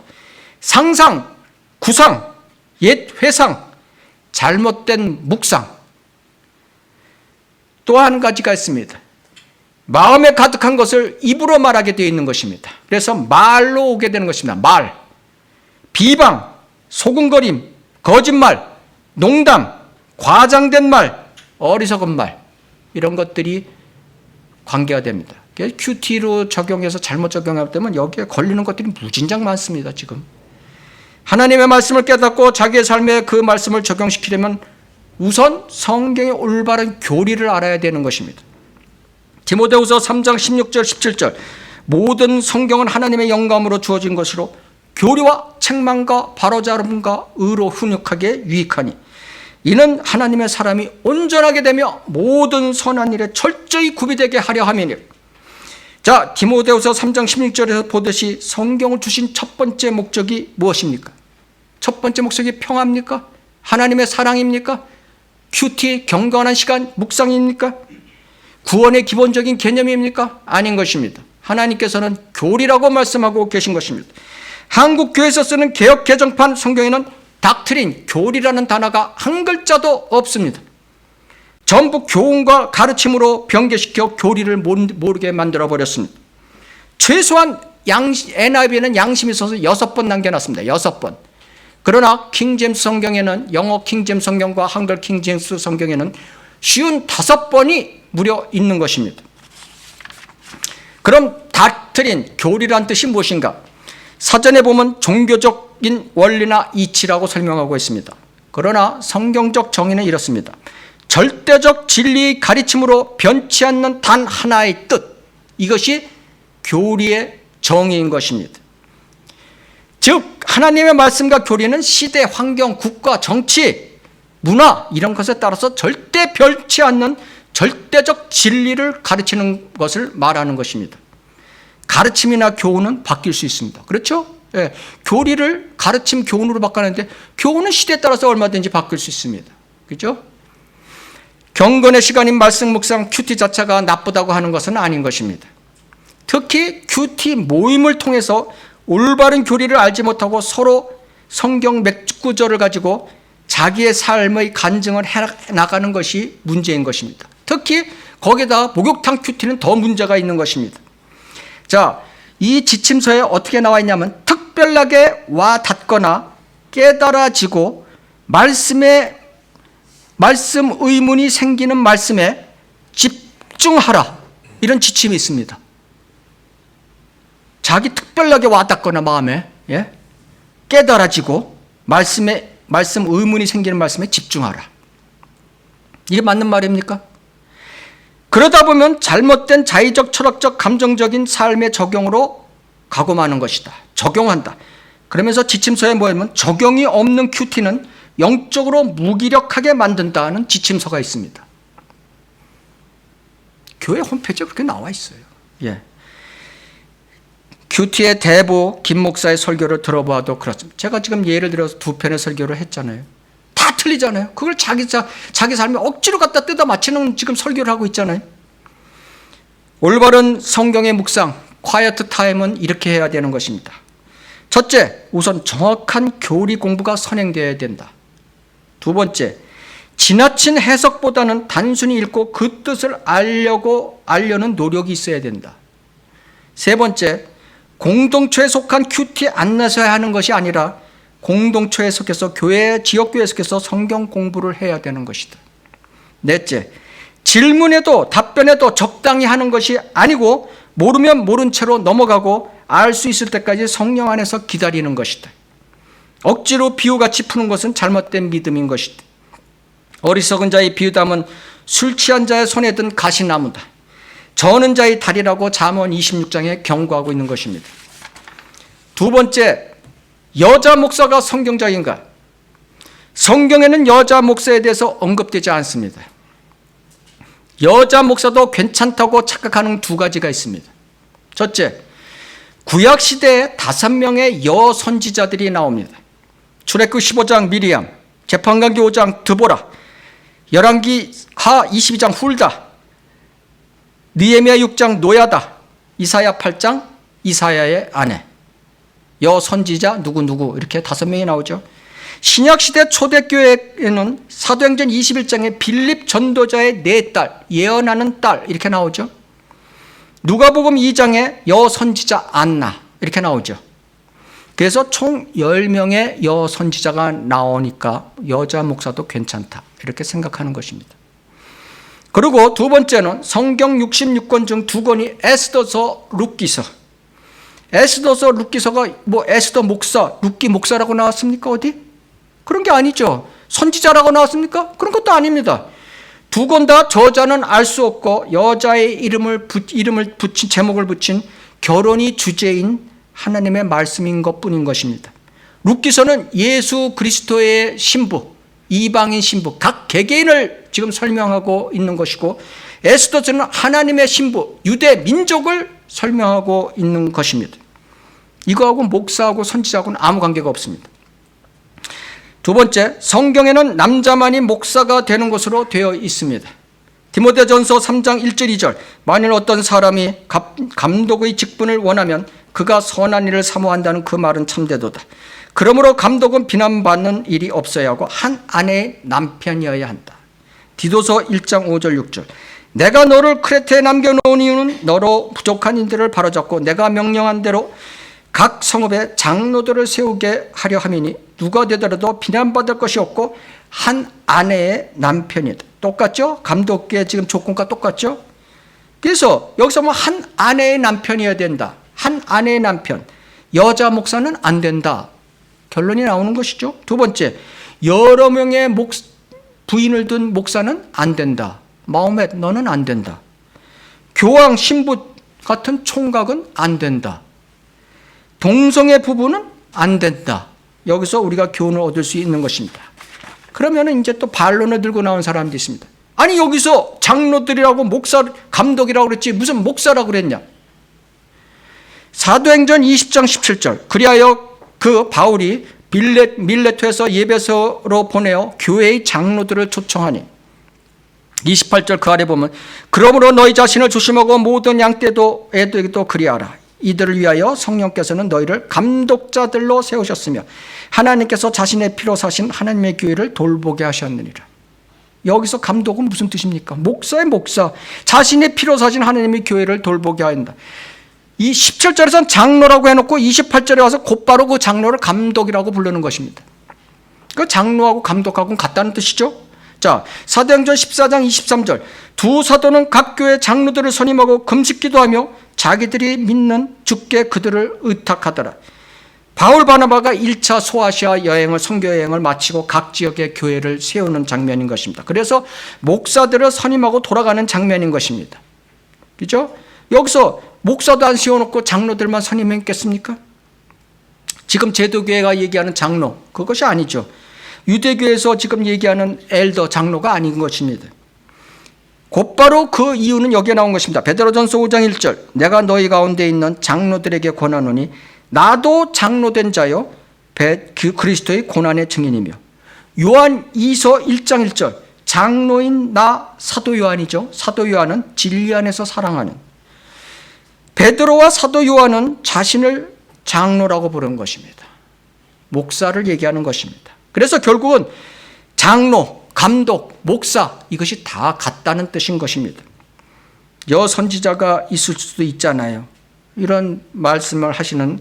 상상, 구상, 옛 회상, 잘못된 묵상. 또 한 가지가 있습니다. 마음에 가득한 것을 입으로 말하게 되어 있는 것입니다. 그래서 말로 오게 되는 것입니다. 말, 비방, 소금거림, 거짓말, 농담, 과장된 말, 어리석은 말 이런 것들이 관계가 됩니다. 큐티로 적용해서 잘못 적용하면 여기에 걸리는 것들이 무진장 많습니다. 지금 하나님의 말씀을 깨닫고 자기의 삶에 그 말씀을 적용시키려면 우선 성경의 올바른 교리를 알아야 되는 것입니다. 디모데후서 3장 16절 17절 모든 성경은 하나님의 영감으로 주어진 것으로 교리와 책망과 바로잡음과 의로 훈육하게 유익하니 이는 하나님의 사람이 온전하게 되며 모든 선한 일에 철저히 구비되게 하려 함이니라. 자, 디모데후서 3장 16절에서 보듯이 성경을 주신 첫 번째 목적이 무엇입니까? 첫 번째 목적이 평화입니까? 하나님의 사랑입니까? 큐티, 경건한 시간, 묵상입니까? 구원의 기본적인 개념입니까? 아닌 것입니다. 하나님께서는 교리라고 말씀하고 계신 것입니다. 한국 교회에서 쓰는 개역 개정판 성경에는 닥트린, 교리라는 단어가 한 글자도 없습니다. 전부 교훈과 가르침으로 변개시켜 교리를 모르게 만들어버렸습니다. 최소한 NIV에는 양심이 있어서 6번 남겨놨습니다. 6번. 그러나 킹제임스 성경에는, 영어 킹제임스 성경과 한글 킹제임스 성경에는 55번이 무려 있는 것입니다. 그럼 닥트린, 교리란 뜻이 무엇인가? 사전에 보면 종교적인 원리나 이치라고 설명하고 있습니다. 그러나 성경적 정의는 이렇습니다. 절대적 진리의 가르침으로 변치 않는 단 하나의 뜻, 이것이 교리의 정의인 것입니다. 즉 하나님의 말씀과 교리는 시대, 환경, 국가, 정치, 문화 이런 것에 따라서 절대 변치 않는 절대적 진리를 가르치는 것을 말하는 것입니다. 가르침이나 교훈은 바뀔 수 있습니다. 그렇죠? 예, 교리를 가르침, 교훈으로 바꾸는데 교훈은 시대에 따라서 얼마든지 바뀔 수 있습니다. 그렇죠? 경건의 시간인 말씀 묵상 큐티 자체가 나쁘다고 하는 것은 아닌 것입니다. 특히 큐티 모임을 통해서 올바른 교리를 알지 못하고 서로 성경 몇 구절을 가지고 자기의 삶의 간증을 해나가는 것이 문제인 것입니다. 특히 거기다 목욕탕 큐티는 더 문제가 있는 것입니다. 자, 이 지침서에 어떻게 나와 있냐면 특별하게 와 닿거나 깨달아지고 말씀 의문이 생기는 말씀에 집중하라 이런 지침이 있습니다. 자기 특별하게 와 닿거나 마음에 깨달아지고 말씀 의문이 생기는 말씀에 집중하라. 이게 맞는 말입니까? 그러다 보면 잘못된 자의적, 철학적, 감정적인 삶의 적용으로 가고 마는 것이다. 적용한다. 그러면서 지침서에 뭐냐면 적용이 없는 큐티는 영적으로 무기력하게 만든다는 지침서가 있습니다. 교회 홈페이지에 그렇게 나와 있어요. 예. 큐티의 대부 김 목사의 설교를 들어봐도 그렇습니다. 제가 지금 예를 들어서 두 편의 설교를 했잖아요. 다 틀리잖아요. 그걸 자기 삶에 억지로 갖다 뜯어 맞추는 지금 설교를 하고 있잖아요. 올바른 성경의 묵상, 콰이어트 타임은 이렇게 해야 되는 것입니다. 첫째, 우선 정확한 교리 공부가 선행되어야 된다. 두 번째, 지나친 해석보다는 단순히 읽고 그 뜻을 알려는 노력이 있어야 된다. 세 번째, 공동체에 속한 큐티에 안 나서야 하는 것이 아니라 공동체에 속해서 지역교회에 속해서 성경 공부를 해야 되는 것이다. 넷째, 질문에도 답변에도 적당히 하는 것이 아니고 모르면 모른 채로 넘어가고 알 수 있을 때까지 성령 안에서 기다리는 것이다. 억지로 비유같이 푸는 것은 잘못된 믿음인 것이다. 어리석은 자의 비유담은 술 취한 자의 손에 든 가시나무다. 저는 자의 다리라고 잠언 26장에 경고하고 있는 것입니다. 두 번째, 여자 목사가 성경자인가? 성경에는 여자 목사에 대해서 언급되지 않습니다. 여자 목사도 괜찮다고 착각하는 두 가지가 있습니다. 첫째, 구약시대에 5명의 여선지자들이 나옵니다. 출애굽 15장 미리암, 재판관기 5장 드보라, 열왕기 하 22장 훌다, 느헤미야 6장 노야다, 이사야 8장 이사야의 아내, 여선지자 누구 이렇게 5명이 나오죠. 신약시대 초대교회에는 사도행전 21장에 빌립 전도자의 4딸, 예언하는 딸 이렇게 나오죠. 누가복음 2장에 여선지자 안나 이렇게 나오죠. 그래서 총 10명의 여선지자가 나오니까 여자 목사도 괜찮다 이렇게 생각하는 것입니다. 그리고 두 번째는 성경 66권 중 2권이 에스더서 룻기서. 에스더서 룻기서가 뭐 에스더 목사, 룻기 목사라고 나왔습니까? 어디? 그런 게 아니죠. 선지자라고 나왔습니까? 그런 것도 아닙니다. 2권 다 저자는 알 수 없고 여자의 이름을 붙인 제목을 붙인 결혼이 주제인 하나님의 말씀인 것뿐인 것입니다. 룻기서는 예수 그리스도의 신부, 이방인 신부, 각 개개인을 지금 설명하고 있는 것이고, 에스더서는 하나님의 신부, 유대 민족을 설명하고 있는 것입니다. 이거하고 목사하고 선지자하고는 아무 관계가 없습니다. 두 번째, 성경에는 남자만이 목사가 되는 것으로 되어 있습니다. 디모데전서 3장 1절 2절, 만일 어떤 사람이 감독의 직분을 원하면 그가 선한 일을 사모한다는 그 말은 참되도다. 그러므로 감독은 비난받는 일이 없어야 하고 한 아내의 남편이어야 한다. 디도서 1장 5절 6절, 내가 너를 크레테에 남겨놓은 이유는 너로 부족한 인들을 바로잡고 내가 명령한 대로 각 성읍에 장로들을 세우게 하려 함이니 누가 되더라도 비난받을 것이 없고 한 아내의 남편이다. 똑같죠? 감독의 지금 조건과 똑같죠? 그래서 여기서 뭐 한 아내의 남편이어야 된다. 한 아내의 남편. 여자 목사는 안 된다. 결론이 나오는 것이죠. 두 번째, 여러 명의 부인을 둔 목사는 안 된다. 마호멧 너는 안 된다. 교황 신부 같은 총각은 안 된다. 동성애 부부는 안 된다. 여기서 우리가 교훈을 얻을 수 있는 것입니다. 그러면 이제 또 반론을 들고 나온 사람들이 있습니다. 아니 여기서 장로들이라고 목사, 감독이라고 그랬지 무슨 목사라고 그랬냐. 사도행전 20장 17절, 그리하여 그 바울이 밀레토에서 예배소로 보내어 교회의 장로들을 초청하니, 28절 그 아래 보면, 그러므로 너희 자신을 조심하고 모든 양떼도 애들에게도 그리하라. 이들을 위하여 성령께서는 너희를 감독자들로 세우셨으며 하나님께서 자신의 피로 사신 하나님의 교회를 돌보게 하셨느니라. 여기서 감독은 무슨 뜻입니까? 목사의 목사, 자신의 피로 사신 하나님의 교회를 돌보게 한다. 이 17절에서는 장로라고 해놓고 28절에 와서 곧바로 그 장로를 감독이라고 부르는 것입니다. 그 장로하고 감독하고는 같다는 뜻이죠. 자, 사도행전 14장 23절, 두 사도는 각 교회 장로들을 선임하고 금식기도하며 자기들이 믿는 주께 그들을 의탁하더라. 바울 바나바가 1차 소아시아 여행을, 선교 여행을 마치고 각 지역의 교회를 세우는 장면인 것입니다. 그래서 목사들을 선임하고 돌아가는 장면인 것입니다. 그죠? 여기서 목사도 안 세워놓고 장로들만 선임했겠습니까? 지금 제도교회가 얘기하는 장로, 그것이 아니죠. 유대교에서 지금 얘기하는 엘더, 장로가 아닌 것입니다. 곧바로 그 이유는 여기에 나온 것입니다. 베드로전서 5장 1절 내가 너희 가운데 있는 장로들에게 권하노니 나도 장로된 자요 그 그리스도의 고난의 증인이며 요한 2서 1장 1절 장로인 나 사도 요한이죠. 사도 요한은 진리 안에서 사랑하는 베드로와 사도 요한은 자신을 장로라고 부른 것입니다. 목사를 얘기하는 것입니다. 그래서 결국은 장로, 감독, 목사 이것이 다 같다는 뜻인 것입니다. 여선지자가 있을 수도 있잖아요. 이런 말씀을 하시는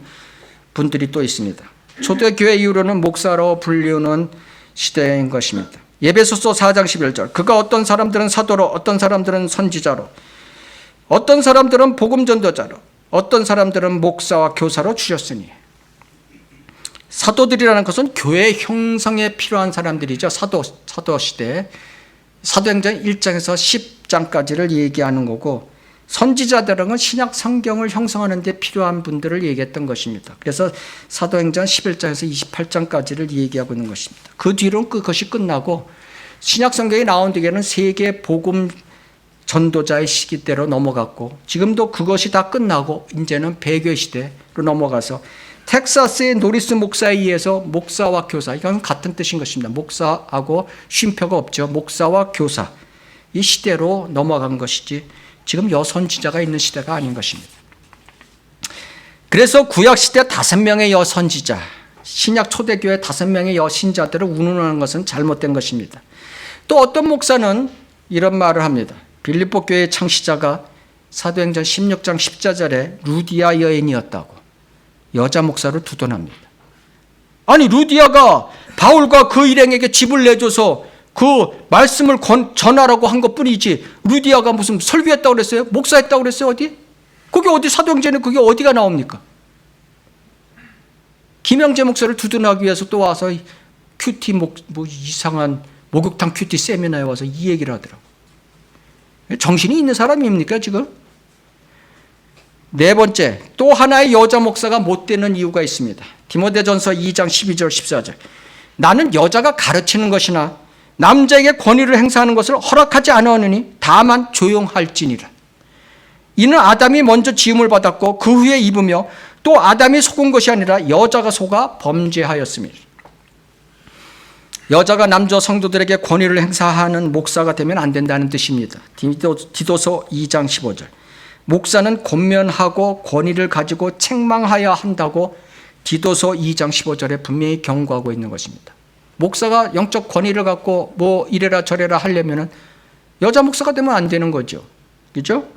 분들이 또 있습니다. 초대교회 이후로는 목사로 불리우는 시대인 것입니다. 에베소서 4장 11절 그가 어떤 사람들은 사도로 어떤 사람들은 선지자로 어떤 사람들은 복음 전도자로 어떤 사람들은 목사와 교사로 주셨으니 사도들이라는 것은 교회 형성에 필요한 사람들이죠. 사도 시대 사도행전 1장에서 10장까지를 얘기하는 거고 선지자들은 신약 성경을 형성하는 데 필요한 분들을 얘기했던 것입니다. 그래서 사도행전 11장에서 28장까지를 얘기하고 있는 것입니다. 그 뒤로는 그것이 끝나고 신약 성경이 나온 뒤에는 세계 복음 전도자의 시기대로 넘어갔고 지금도 그것이 다 끝나고 이제는 배교 시대로 넘어가서 텍사스의 노리스 목사에 의해서 목사와 교사 이건 같은 뜻인 것입니다. 목사하고 쉼표가 없죠. 목사와 교사 이 시대로 넘어간 것이지 지금 여선지자가 있는 시대가 아닌 것입니다. 그래서 구약시대 5명의 여선지자 신약 초대교회 5명의 여신자들을 운운하는 것은 잘못된 것입니다. 또 어떤 목사는 이런 말을 합니다. 빌립보 교회의 창시자가 사도행전 16장 14절에 루디아 여인이었다고 여자 목사를 두둔합니다. 아니 루디아가 바울과 그 일행에게 집을 내줘서 그 말씀을 전하라고 한 것뿐이지 루디아가 무슨 설교했다고 그랬어요? 목사했다고 그랬어요? 어디? 그게 어디 사도행전에 그게 어디가 나옵니까? 김영재 목사를 두둔하기 위해서 또 와서 큐티 뭐 이상한 목욕탕 큐티 세미나에 와서 이 얘기를 하더라고. 정신이 있는 사람입니까 지금? 네 번째, 또 하나의 여자 목사가 못 되는 이유가 있습니다. 디모데전서 2장 12절 14절 나는 여자가 가르치는 것이나 남자에게 권위를 행사하는 것을 허락하지 않으니 다만 조용할지니라. 이는 아담이 먼저 지음을 받았고 그 후에 입으며 또 아담이 속은 것이 아니라 여자가 속아 범죄하였습니다. 여자가 남자 성도들에게 권위를 행사하는 목사가 되면 안 된다는 뜻입니다. 디도서 2장 15절 목사는 권면하고 권위를 가지고 책망하여야 한다고 디도서 2장 15절에 분명히 경고하고 있는 것입니다. 목사가 영적 권위를 갖고 뭐 이래라 저래라 하려면은 여자 목사가 되면 안 되는 거죠. 그죠?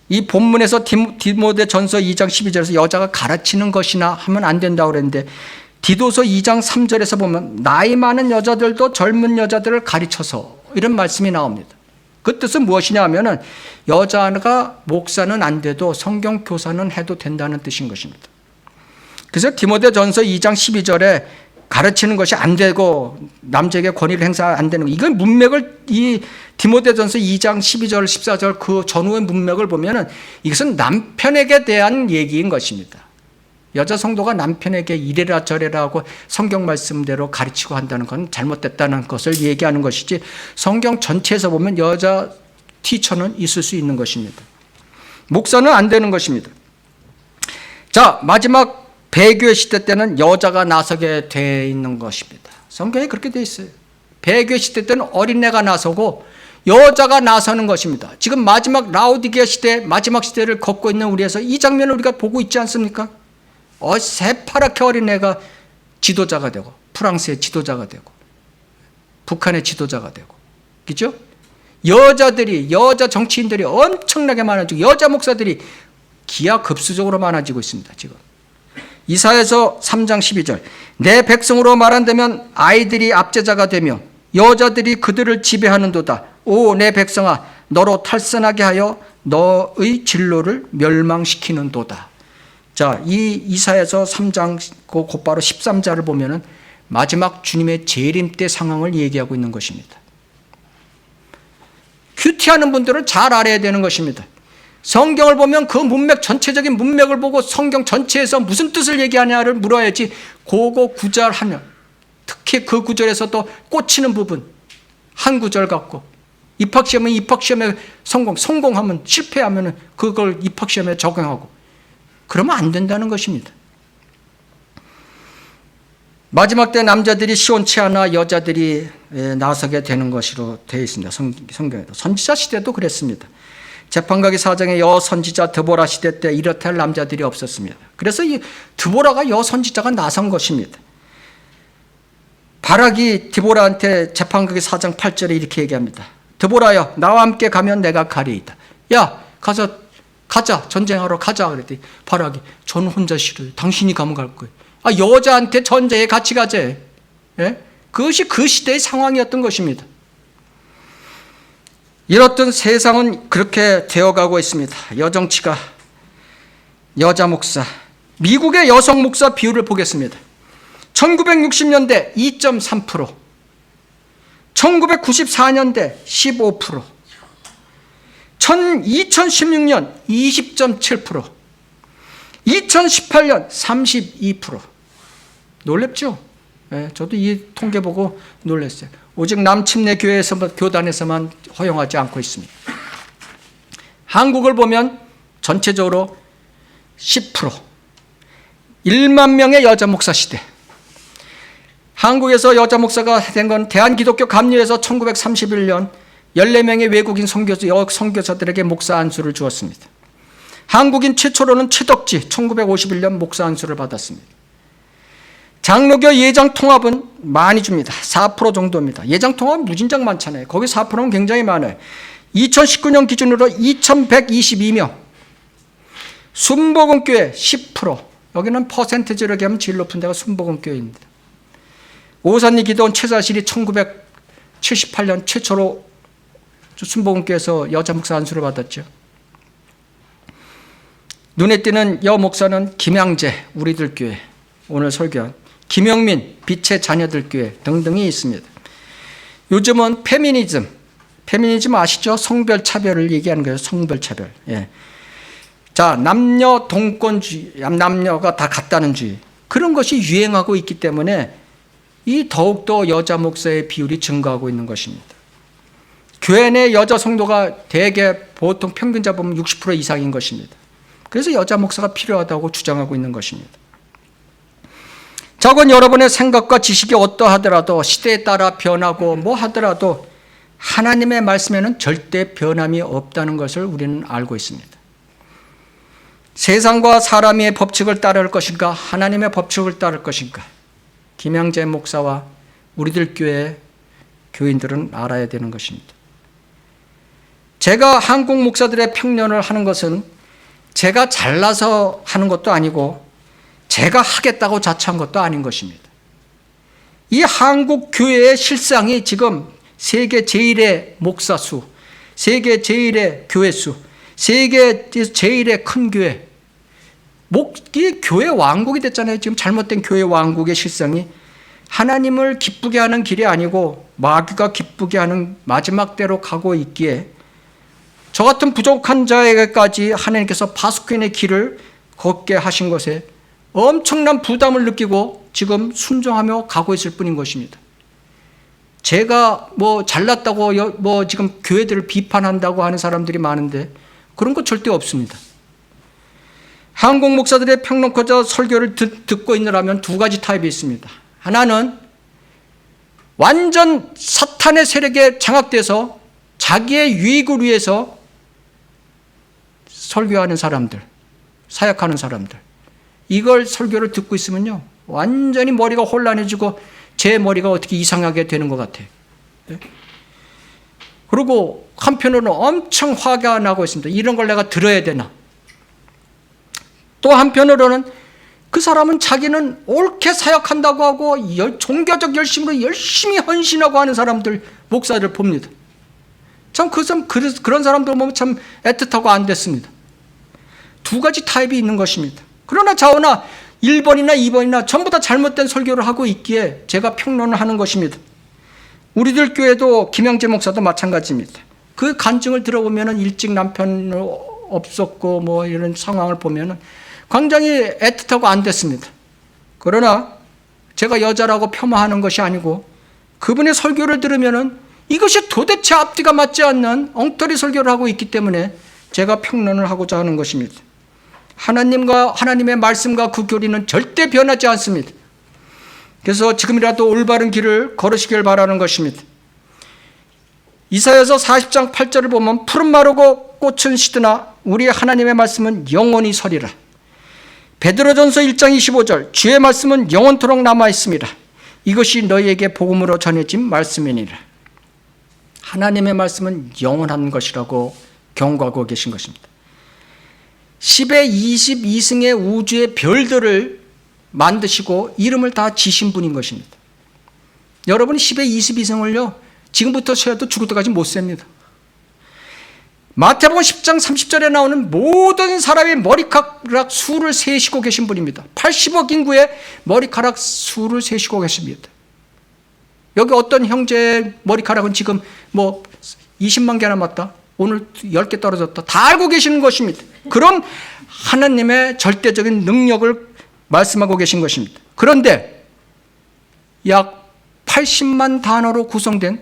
이 본문에서 디모데전서 2장 12절에서 여자가 가르치는 것이나 하면 안 된다고 그랬는데 디도서 2장 3절에서 보면 나이 많은 여자들도 젊은 여자들을 가르쳐서 이런 말씀이 나옵니다. 그 뜻은 무엇이냐 하면은 여자가 목사는 안 돼도 성경 교사는 해도 된다는 뜻인 것입니다. 그래서 디모데전서 2장 12절에 가르치는 것이 안 되고 남자에게 권위를 행사 안 되는 거 이건 문맥을 이 디모데전서 2장 12절 14절 그 전후의 문맥을 보면은 이것은 남편에게 대한 얘기인 것입니다. 여자 성도가 남편에게 이래라 저래라 하고 성경 말씀대로 가르치고 한다는 건 잘못됐다는 것을 얘기하는 것이지 성경 전체에서 보면 여자 티처는 있을 수 있는 것입니다. 목사는 안 되는 것입니다. 자, 마지막 배교의 시대 때는 여자가 나서게 돼 있는 것입니다. 성경에 그렇게 돼 있어요. 배교의 시대 때는 어린애가 나서고 여자가 나서는 것입니다. 지금 마지막 라오디게아 시대 마지막 시대를 걷고 있는 우리에서 이 장면을 우리가 보고 있지 않습니까? 새파랗게 어린애가 지도자가 되고 프랑스의 지도자가 되고 북한의 지도자가 되고 그렇죠? 여자 정치인들이 엄청나게 많아지고 여자 목사들이 기하급수적으로 많아지고 있습니다. 지금 이사야서 3장 12절 내 백성으로 말한다면 아이들이 압제자가 되며 여자들이 그들을 지배하는도다. 오 내 백성아 너로 탈선하게 하여 너의 진로를 멸망시키는도다. 자, 이 이사야서 3장 곧바로 13절을 보면은 마지막 주님의 재림 때 상황을 얘기하고 있는 것입니다. 큐티하는 분들은 잘 알아야 되는 것입니다. 성경을 보면 그 문맥 전체적인 문맥을 보고 성경 전체에서 무슨 뜻을 얘기하냐를 물어야지 그거 구절 하나 특히 그 구절에서 또 꽂히는 부분 한 구절 갖고 입학시험은 입학시험에 성공하면 실패하면 그걸 입학시험에 적용하고 그러면 안 된다는 것입니다. 마지막 때 남자들이 시원치 않아 여자들이 나서게 되는 것으로 되어 있습니다. 성경에도. 선지자 시대도 그랬습니다. 재판가기 4장의 여선지자 드보라 시대 때 이렇다 할 남자들이 없었습니다. 그래서 이 드보라가 여선지자가 나선 것입니다. 바락이 드보라한테 재판가기 4장 8절에 이렇게 얘기합니다. 드보라여, 나와 함께 가면 내가 가리이다. 야, 가자, 전쟁하러 가자. 그랬더니 바락이, 저는 혼자 싫어요. 당신이 가면 갈 거예요. 여자한테 전쟁에 같이 가자. 예? 그것이 그 시대의 상황이었던 것입니다. 이렇듯 세상은 그렇게 되어가고 있습니다. 여정치가, 여자 목사, 미국의 여성 목사 비율을 보겠습니다. 1960년대 2.3%, 1994년대 15%, 2016년 20.7%, 2018년 32%. 놀랍죠? 네, 저도 이 통계 보고 놀랐어요. 오직 남침내 교단에서만 허용하지 않고 있습니다. 한국을 보면 전체적으로 10%, 1만 명의 여자 목사 시대. 한국에서 여자 목사가 된 건 대한기독교 감리에서 1931년 14명의 외국인 선교사들에게 목사 안수를 주었습니다. 한국인 최초로는 최덕지 1951년 목사 안수를 받았습니다. 장로교 예장 통합은 많이 줍니다. 4% 정도입니다. 예장 통합 무진장 많잖아요. 거기 4%는 굉장히 많아요. 2019년 기준으로 2122명. 순복음교회 10%. 여기는 퍼센테이지로 얘기하면 제일 높은 데가 순복음교회입니다. 오산리 기도원 최사실이 1978년 최초로 순복음교회에서 여자 목사 안수를 받았죠. 눈에 띄는 여 목사는 김양재 우리들 교회 오늘 설교한 김영민 빛의 자녀들 교회 등등이 있습니다. 요즘은 페미니즘 아시죠? 성별 차별을 얘기하는 거예요. 성별 차별. 예. 자, 남녀 동권주의, 남녀가 다 같다는 주의, 그런 것이 유행하고 있기 때문에 이 더욱더 여자 목사의 비율이 증가하고 있는 것입니다. 교회 내 여자 성도가 대개 보통 평균 잡으면 60% 이상인 것입니다. 그래서 여자 목사가 필요하다고 주장하고 있는 것입니다. 적은 여러분의 생각과 지식이 어떠하더라도 시대에 따라 변하고 뭐 하더라도 하나님의 말씀에는 절대 변함이 없다는 것을 우리는 알고 있습니다. 세상과 사람의 법칙을 따를 것인가, 하나님의 법칙을 따를 것인가, 김양재 목사와 우리들 교회 교인들은 알아야 되는 것입니다. 제가 한국 목사들의 평론을 하는 것은 제가 잘나서 하는 것도 아니고 제가 하겠다고 자처한 것도 아닌 것입니다. 이 한국 교회의 실상이 지금 세계 제1의 목사 수, 세계 제1의 교회 수, 세계 제1의 큰 교회, 이 교회 왕국이 됐잖아요. 지금 잘못된 교회 왕국의 실상이 하나님을 기쁘게 하는 길이 아니고 마귀가 기쁘게 하는 마지막 때로 가고 있기에 저 같은 부족한 자에게까지 하나님께서 파수꾼의 길을 걷게 하신 것에 엄청난 부담을 느끼고 지금 순종하며 가고 있을 뿐인 것입니다. 제가 뭐 잘났다고 뭐 지금 교회들을 비판한다고 하는 사람들이 많은데 그런 거 절대 없습니다. 한국 목사들의 평론가자 설교를 듣고 있느라면 두 가지 타입이 있습니다. 하나는 완전 사탄의 세력에 장악돼서 자기의 유익을 위해서 설교하는 사람들, 사역하는 사람들, 이걸 설교를 듣고 있으면요 완전히 머리가 혼란해지고 제 머리가 어떻게 이상하게 되는 것 같아요. 그리고 한편으로는 엄청 화가 나고 있습니다. 이런 걸 내가 들어야 되나. 또 한편으로는 그 사람은 자기는 옳게 사역한다고 하고 종교적 열심으로 열심히 헌신하고 하는 사람들, 목사들 봅니다. 참 그런 사람들 보면 참 애틋하고 안 됐습니다. 두 가지 타입이 있는 것입니다. 그러나 자오나 1번이나 2번이나 전부 다 잘못된 설교를 하고 있기에 제가 평론을 하는 것입니다. 우리들 교회도 김양재 목사도 마찬가지입니다. 그 간증을 들어보면 일찍 남편 없었고 뭐 이런 상황을 보면 굉장히 애틋하고 안 됐습니다. 그러나 제가 여자라고 폄하하는 것이 아니고 그분의 설교를 들으면 이것이 도대체 앞뒤가 맞지 않는 엉터리 설교를 하고 있기 때문에 제가 평론을 하고자 하는 것입니다. 하나님의 말씀과 그 교리는 절대 변하지 않습니다. 그래서 지금이라도 올바른 길을 걸으시길 바라는 것입니다. 이사야서 40장 8절을 보면 푸른 마르고 꽃은 시드나 우리 하나님의 말씀은 영원히 서리라. 베드로전서 1장 25절 주의 말씀은 영원토록 남아 있습니다. 이것이 너희에게 복음으로 전해진 말씀이니라. 하나님의 말씀은 영원한 것이라고 경고하고 계신 것입니다. 10의 22승의 우주의 별들을 만드시고 이름을 다 지신 분인 것입니다. 여러분 10의 22승을요 지금부터 세어도 죽을 때까지 못 셉니다. 마태복음 10장 30절에 나오는 모든 사람의 머리카락 수를 세시고 계신 분입니다. 80억 인구의 머리카락 수를 세시고 계십니다. 여기 어떤 형제의 머리카락은 지금 뭐 20만 개 남았다, 오늘 10개 떨어졌다, 다 알고 계시는 것입니다. 그런 하나님의 절대적인 능력을 말씀하고 계신 것입니다. 그런데 약 80만 단어로 구성된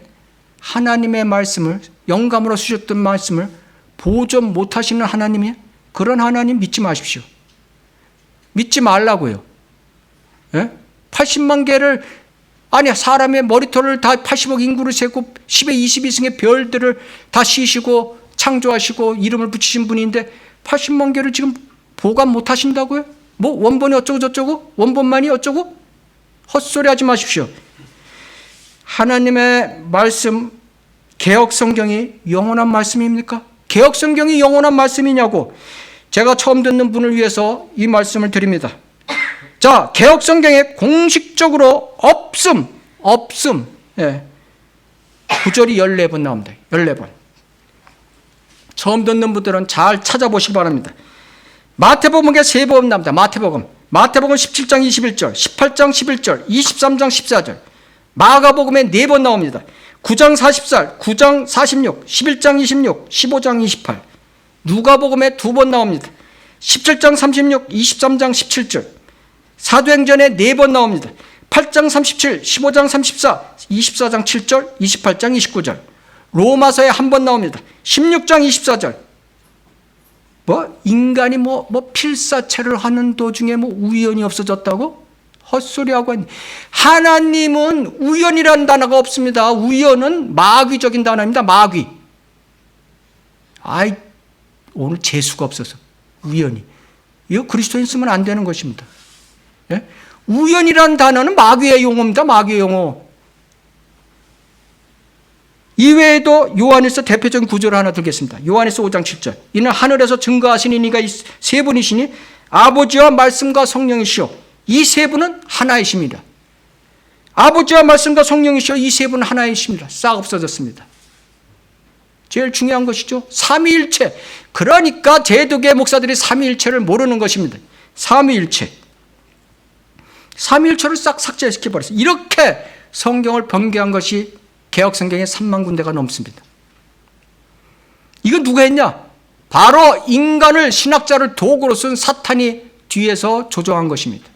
하나님의 말씀을, 영감으로 주셨던 말씀을 보존 못하시는 하나님이, 그런 하나님 믿지 마십시오. 믿지 말라고요. 예? 80만 개를, 아니 사람의 머리털을 다 80억 인구를 세고 10의 22승의 별들을 다 씌시고 창조하시고 이름을 붙이신 분인데 80만 개를 지금 보관 못하신다고요? 뭐 원본이 어쩌고 저쩌고, 원본만이 어쩌고? 헛소리 하지 마십시오. 하나님의 말씀, 개혁성경이 영원한 말씀입니까? 개혁성경이 영원한 말씀이냐고 제가 처음 듣는 분을 위해서 이 말씀을 드립니다. 자, 개혁성경에 공식적으로 없음, 예. 구절이 14번 나옵니다. 14번. 처음 듣는 분들은 잘 찾아보시기 바랍니다. 마태복음에 3번 나옵니다. 마태복음 17장 21절, 18장 11절, 23장 14절. 마가복음에 4번 나옵니다. 9장 44, 9장 46, 11장 26, 15장 28. 누가복음에 2번 나옵니다. 17장 36, 23장 17절. 사도행전에 4번 나옵니다. 8장 37, 15장 34, 24장 7절, 28장 29절. 로마서에 1번 나옵니다. 16장 24절. 인간이 필사체를 하는 도중에 우연이 없어졌다고? 헛소리하고 있는. 하나님은 우연이라는 단어가 없습니다. 우연은 마귀적인 단어입니다. 마귀. 오늘 재수가 없어서 우연히. 이거 그리스도인 쓰면 안 되는 것입니다. 예? 우연이라는 단어는 마귀의 용어입니다. 마귀의 용어. 이외에도 요한일서 대표적인 구절을 하나 들겠습니다. 요한일서 5장 7절. 이는 하늘에서 증거하시는 이가 세 분이시니 아버지와 말씀과 성령이시오. 이 세 분은 하나이십니다. 아버지와 말씀과 성령이시오. 이 세 분은 하나이십니다. 싹 없어졌습니다. 제일 중요한 것이죠. 삼위일체. 그러니까 제독의 목사들이 삼위일체를 모르는 것입니다. 삼위일체. 삼위일체를 싹 삭제시켜버렸어요. 이렇게 성경을 변개한 것이 개혁성경에 3만 군데가 넘습니다. 이건 누가 했냐? 바로 인간을, 신학자를 도구로 쓴 사탄이 뒤에서 조종한 것입니다.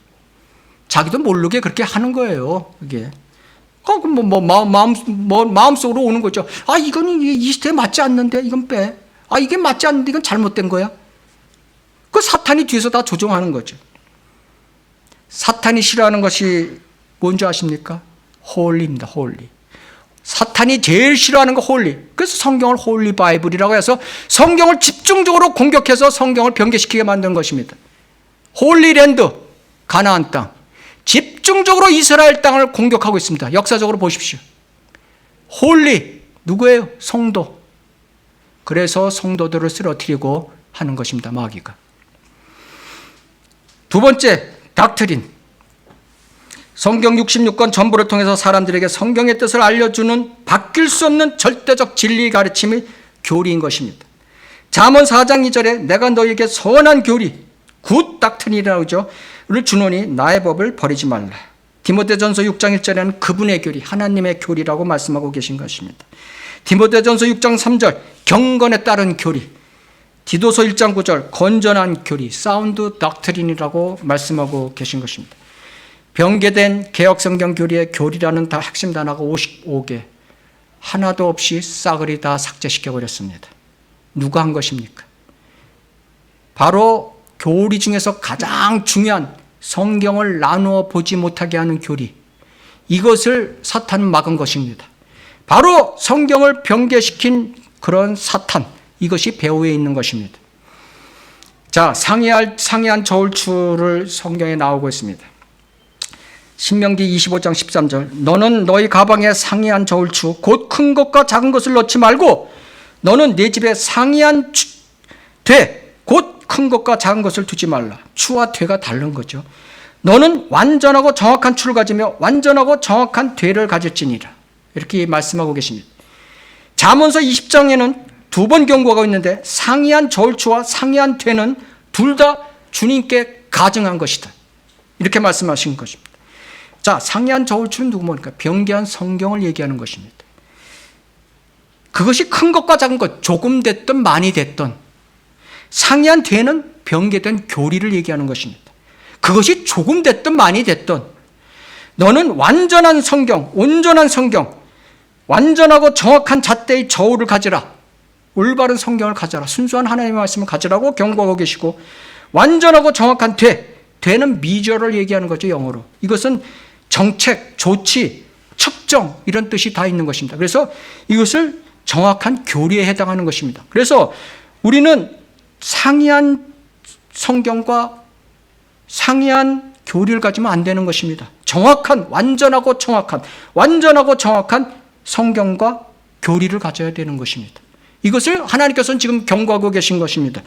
자기도 모르게 그렇게 하는 거예요. 그게 마음속으로 오는 거죠. 이거는 이 시대에 맞지 않는데 이건 빼. 이게 맞지 않는데 이건 잘못된 거야. 그 사탄이 뒤에서 다 조종하는 거죠. 사탄이 싫어하는 것이 뭔지 아십니까? 홀리입니다. 홀리. 사탄이 제일 싫어하는 거 홀리. 그래서 성경을 홀리 바이블이라고 해서 성경을 집중적으로 공격해서 성경을 변개시키게 만든 것입니다. 홀리랜드, 가나안 땅. 집중적으로 이스라엘 땅을 공격하고 있습니다. 역사적으로 보십시오. 홀리, 누구예요? 성도. 그래서 성도들을 쓰러뜨리고 하는 것입니다. 마귀가. 두 번째, 닥트린. 성경 66권 전부를 통해서 사람들에게 성경의 뜻을 알려주는 바뀔 수 없는 절대적 진리 가르침이 교리인 것입니다. 잠언 4장 2절에 내가 너희에게 선한 교리, 굿 닥트린이라고 하죠. 를 주노니 나의 법을 버리지 말라. 디모데전서 6장 1절에는 그분의 교리, 하나님의 교리라고 말씀하고 계신 것입니다. 디모데전서 6장 3절 경건에 따른 교리, 디도서 1장 9절 건전한 교리, 사운드 닥트린이라고 말씀하고 계신 것입니다. 변개된 개혁성경 교리의 교리라는 다 핵심 단어가 55개. 하나도 없이 싸그리 다 삭제시켜 버렸습니다. 누가 한 것입니까? 바로 교리 중에서 가장 중요한 성경을 나누어 보지 못하게 하는 교리, 이것을 사탄은 막은 것입니다. 바로 성경을 변개시킨 그런 사탄, 이것이 배후에 있는 것입니다. 자, 상이한 저울추를 성경에 나오고 있습니다. 신명기 25장 13절, 너는 너희 가방에 상이한 저울추 곧 큰 것과 작은 것을 넣지 말고 너는 내 집에 상이한 되 곧 큰 것과 작은 것을 두지 말라. 추와 되가 다른 거죠. 너는 완전하고 정확한 추를 가지며 완전하고 정확한 되를 가질지니라. 이렇게 말씀하고 계십니다. 잠언서 20장에는 두 번 경고하고 있는데 상이한 저울추와 상이한 되는 둘 다 주님께 가증한 것이다. 이렇게 말씀하신 것입니다. 자, 상이한 저울추는 누구입니까? 변개한 성경을 얘기하는 것입니다. 그것이 큰 것과 작은 것, 조금 됐든 많이 됐든, 상이한 되는 변개된 교리를 얘기하는 것입니다. 그것이 조금 됐든 많이 됐든 너는 완전한 성경, 온전한 성경, 완전하고 정확한 잣대의 저울을 가지라. 올바른 성경을 가져라. 순수한 하나님의 말씀을 가지라고 경고하고 계시고, 완전하고 정확한 되는 미저를 얘기하는 거죠, 영어로. 이것은 정책, 조치, 측정, 이런 뜻이 다 있는 것입니다. 그래서 이것을 정확한 교리에 해당하는 것입니다. 그래서 우리는 상이한 성경과 상이한 교리를 가지면 안 되는 것입니다. 정확한, 완전하고 정확한 성경과 교리를 가져야 되는 것입니다. 이것을 하나님께서는 지금 경고하고 계신 것입니다.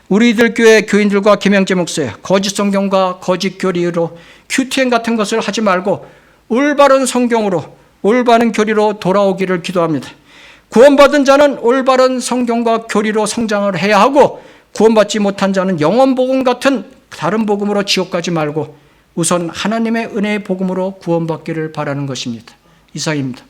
우리들 교회 교인들과 김영재 목사의 거짓 성경과 거짓 교리로 QTN 같은 것을 하지 말고 올바른 성경으로, 올바른 교리로 돌아오기를 기도합니다. 구원받은 자는 올바른 성경과 교리로 성장을 해야 하고, 구원받지 못한 자는 영원복음 같은 다른 복음으로 지옥 가지 말고 우선 하나님의 은혜의 복음으로 구원받기를 바라는 것입니다. 이상입니다.